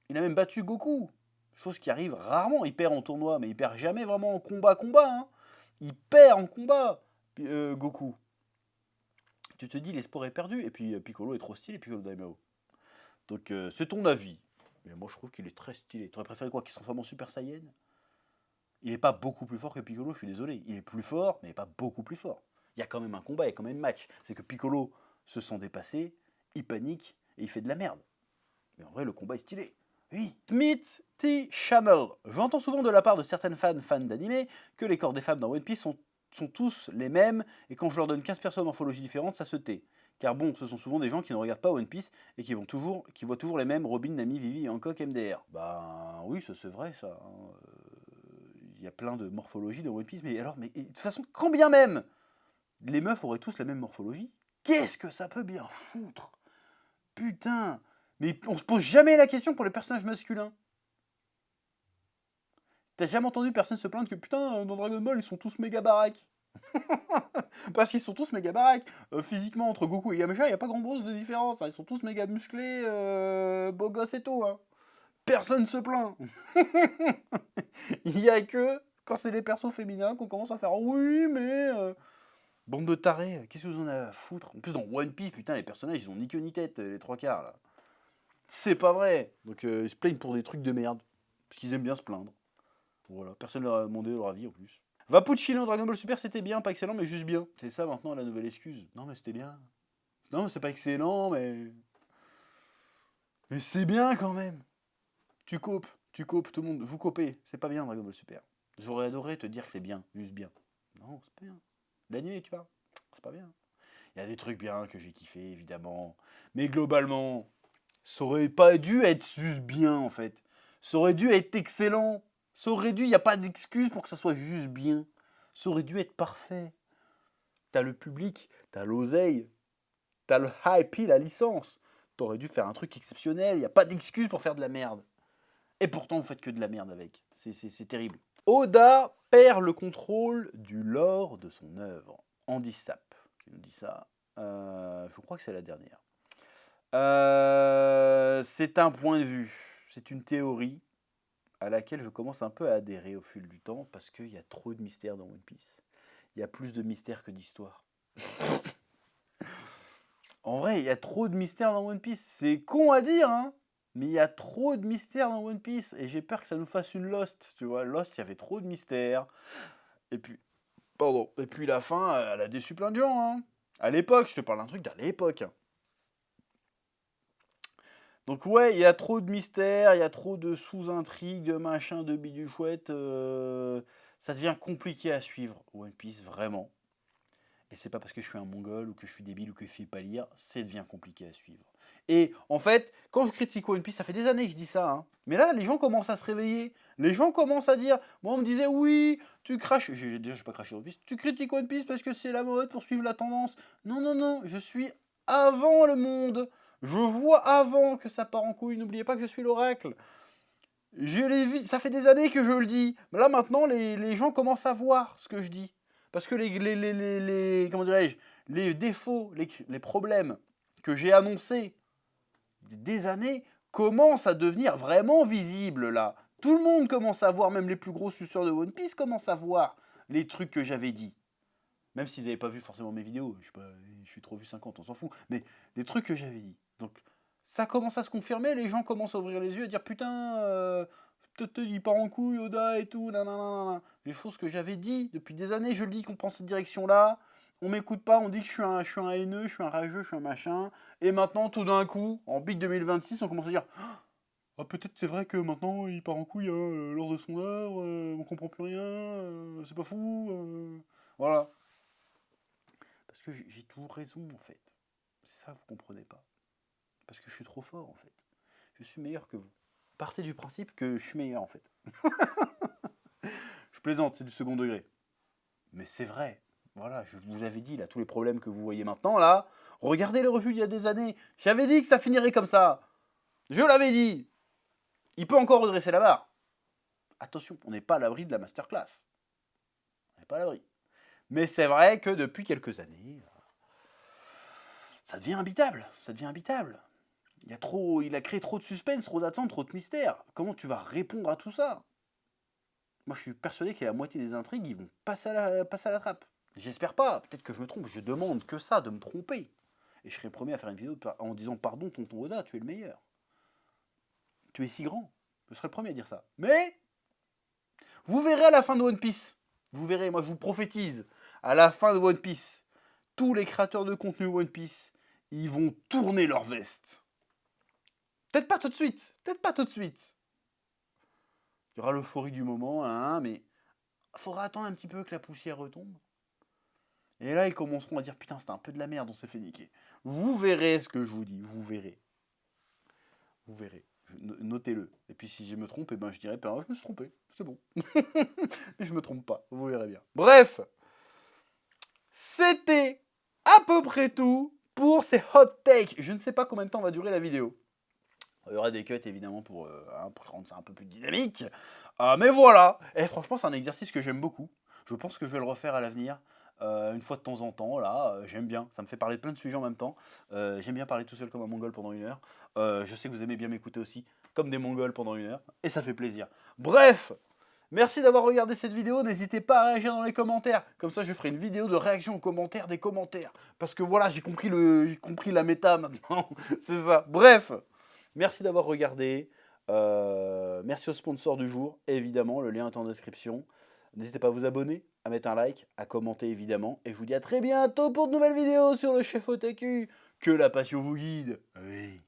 Il a même battu Goku. Chose qui arrive rarement. Il perd en tournoi, mais il perd jamais vraiment en combat. Hein. Il perd en combat, Goku. Tu te dis, l'espoir est perdu. Et puis Piccolo est trop stylé, Piccolo Daimao. Donc c'est ton avis. Mais moi je trouve qu'il est très stylé. Tu aurais préféré quoi? Qu'il se transforme en Super Saiyan? Il n'est pas beaucoup plus fort que Piccolo, je suis désolé. Il est plus fort, mais il n'est pas beaucoup plus fort. Il y a quand même un combat, il y a quand même un match. C'est que Piccolo se sent dépassé, il panique et il fait de la merde. Mais en vrai, le combat est stylé. Oui. Smith T. Channel. J'entends souvent de la part de certaines fans d'anime que les corps des femmes dans One Piece sont tous les mêmes et quand je leur donne 15 persos de morphologie différentes, ça se tait. Car bon, ce sont souvent des gens qui ne regardent pas One Piece et qui voient toujours les mêmes Robin, Nami, Vivi, Hancock, MDR. Bah oui, ça c'est vrai ça. Il y a plein de morphologies dans One Piece, mais de toute façon, quand bien même les meufs auraient tous la même morphologie, qu'est-ce que ça peut bien foutre? Putain, mais on se pose jamais la question pour les personnages masculins. T'as jamais entendu personne se plaindre que putain, dans Dragon Ball, ils sont tous méga baraques. Parce qu'ils sont tous méga baraques. Physiquement, entre Goku et Yamcha, il n'y a pas grand-chose de différence. Hein. Ils sont tous méga musclés, beaux gosses et tout. Hein. Personne se plaint. Il y a que quand c'est les persos féminins qu'on commence à faire oui, mais bande de tarés, qu'est-ce que vous en avez à foutre? En plus dans One Piece, putain, les personnages ils ont ni queue ni tête, les 3 quarts là. C'est pas vrai. Donc ils se plaignent pour des trucs de merde. Parce qu'ils aiment bien se plaindre. Voilà, personne leur a demandé leur avis en plus. Vapuccino Dragon Ball Super c'était bien, pas excellent, mais juste bien. C'est ça maintenant la nouvelle excuse. Non mais c'était bien. Non mais c'est pas excellent, mais. Mais c'est bien quand même. Tu copes, tout le monde, vous copez. C'est pas bien Dragon Ball Super. J'aurais adoré te dire que c'est bien, juste bien. Non, c'est pas bien. L'anime, tu vois, c'est pas bien. Il y a des trucs bien que j'ai kiffé, évidemment. Mais globalement, ça aurait pas dû être juste bien, en fait. Ça aurait dû être excellent. Ça aurait dû, il n'y a pas d'excuse pour que ça soit juste bien. Ça aurait dû être parfait. T'as le public, t'as l'oseille, t'as le hype, la licence. T'aurais dû faire un truc exceptionnel. Il n'y a pas d'excuse pour faire de la merde. Et pourtant, vous faites que de la merde avec. C'est terrible. Oda perd le contrôle du lore de son œuvre. Andy Sap qui nous dit ça. Je crois que c'est la dernière. C'est un point de vue. C'est une théorie à laquelle je commence un peu à adhérer au fil du temps parce qu'il y a trop de mystères dans One Piece. Il y a plus de mystères que d'histoires. En vrai, il y a trop de mystères dans One Piece. C'est con à dire, hein, mais il y a trop de mystères dans One Piece. Et j'ai peur que ça nous fasse une Lost. Tu vois, Lost, il y avait trop de mystères. Et puis, Et puis la fin, elle a déçu plein de gens. Hein. À l'époque, je te parle d'un truc d'à l'époque. Hein. Donc ouais, il y a trop de mystères, il y a trop de sous-intrigues, de machins, de bidule chouette. Ça devient compliqué à suivre, One Piece, vraiment. Et c'est pas parce que je suis un mongol ou que je suis débile ou que je sais pas lire, ça devient compliqué à suivre. Et en fait, quand je critique One Piece, ça fait des années que je dis ça, hein. Mais là, les gens commencent à se réveiller. Les gens commencent à dire, moi on me disait, oui, tu craches, déjà je pas craché One Piece, tu critiques One Piece parce que c'est la mode pour suivre la tendance. Non, non, non, je suis avant le monde. Je vois avant que ça part en couille, n'oubliez pas que je suis l'oracle. Ça fait des années que je le dis. Mais là maintenant, les gens commencent à voir ce que je dis. Parce que comment dirais-je, les défauts, les problèmes que j'ai annoncés des années commence à devenir vraiment visible là. Tout le monde commence à voir, même les plus gros suceurs de One Piece commencent à voir les trucs que j'avais dit. Même s'ils n'avaient pas vu forcément mes vidéos, je suis trop vu 50, on s'en fout. Mais les trucs que j'avais dit. Donc ça commence à se confirmer, les gens commencent à ouvrir les yeux et dire putain, peut-être il part en couille, Oda et tout, nanana. Les choses que j'avais dit depuis des années, je le dis qu'on prend cette direction-là. On m'écoute pas, on dit que je suis un haineux, je suis un rageux, je suis un machin. Et maintenant, tout d'un coup, en big 2026, on commence à dire ah, peut-être c'est vrai que maintenant il part en couille hein, lors de son œuvre, on comprend plus rien, c'est pas fou. Voilà. Parce que j'ai toujours raison en fait. C'est ça, vous comprenez pas. Parce que je suis trop fort en fait. Je suis meilleur que vous. Partez du principe que je suis meilleur en fait. Je plaisante, c'est du second degré. Mais c'est vrai. Voilà, je vous avais dit là, tous les problèmes que vous voyez maintenant là. Regardez les revues il y a des années. J'avais dit que ça finirait comme ça. Je l'avais dit. Il peut encore redresser la barre. Attention, on n'est pas à l'abri de la masterclass. On n'est pas à l'abri. Mais c'est vrai que depuis quelques années, ça devient imbitable. Ça devient imbitable. Il a créé trop de suspense, trop d'attente, trop de mystère. Comment tu vas répondre à tout ça? Moi, je suis persuadé que la moitié des intrigues, ils vont passer à la trappe. J'espère pas. Peut-être que je me trompe. Je demande que ça, de me tromper. Et je serai le premier à faire une vidéo en disant pardon, tonton Oda, tu es le meilleur. Tu es si grand. Je serai le premier à dire ça. Mais vous verrez à la fin de One Piece. Vous verrez, moi je vous prophétise. À la fin de One Piece, tous les créateurs de contenu One Piece, ils vont tourner leur veste. Peut-être pas tout de suite. Peut-être pas tout de suite. Il y aura l'euphorie du moment, hein, mais il faudra attendre un petit peu que la poussière retombe. Et là, ils commenceront à dire putain, c'était un peu de la merde, on s'est fait niquer. Vous verrez ce que je vous dis, vous verrez. Vous verrez. Notez-le. Et puis si je me trompe, eh ben, je dirai je me suis trompé. C'est bon. Mais je me trompe pas, vous verrez bien. Bref, c'était à peu près tout pour ces hot takes. Je ne sais pas combien de temps va durer la vidéo. Il y aura des cuts évidemment pour rendre ça un peu plus dynamique. Mais voilà. Et franchement, c'est un exercice que j'aime beaucoup. Je pense que je vais le refaire à l'avenir. Une fois de temps en temps, là, j'aime bien. Ça me fait parler de plein de sujets en même temps. J'aime bien parler tout seul comme un mongol pendant 1 heure. Je sais que vous aimez bien m'écouter aussi, comme des mongols pendant 1 heure. Et ça fait plaisir. Bref, merci d'avoir regardé cette vidéo. N'hésitez pas à réagir dans les commentaires. Comme ça, je ferai une vidéo de réaction aux commentaires des commentaires. Parce que voilà, j'ai compris la méta maintenant. C'est ça. Bref. Merci d'avoir regardé. Merci au sponsor du jour, évidemment, le lien est en description. N'hésitez pas à vous abonner, à mettre un like, à commenter évidemment. Et je vous dis à très bientôt pour de nouvelles vidéos sur le chef Otaku. Que la passion vous guide. Oui.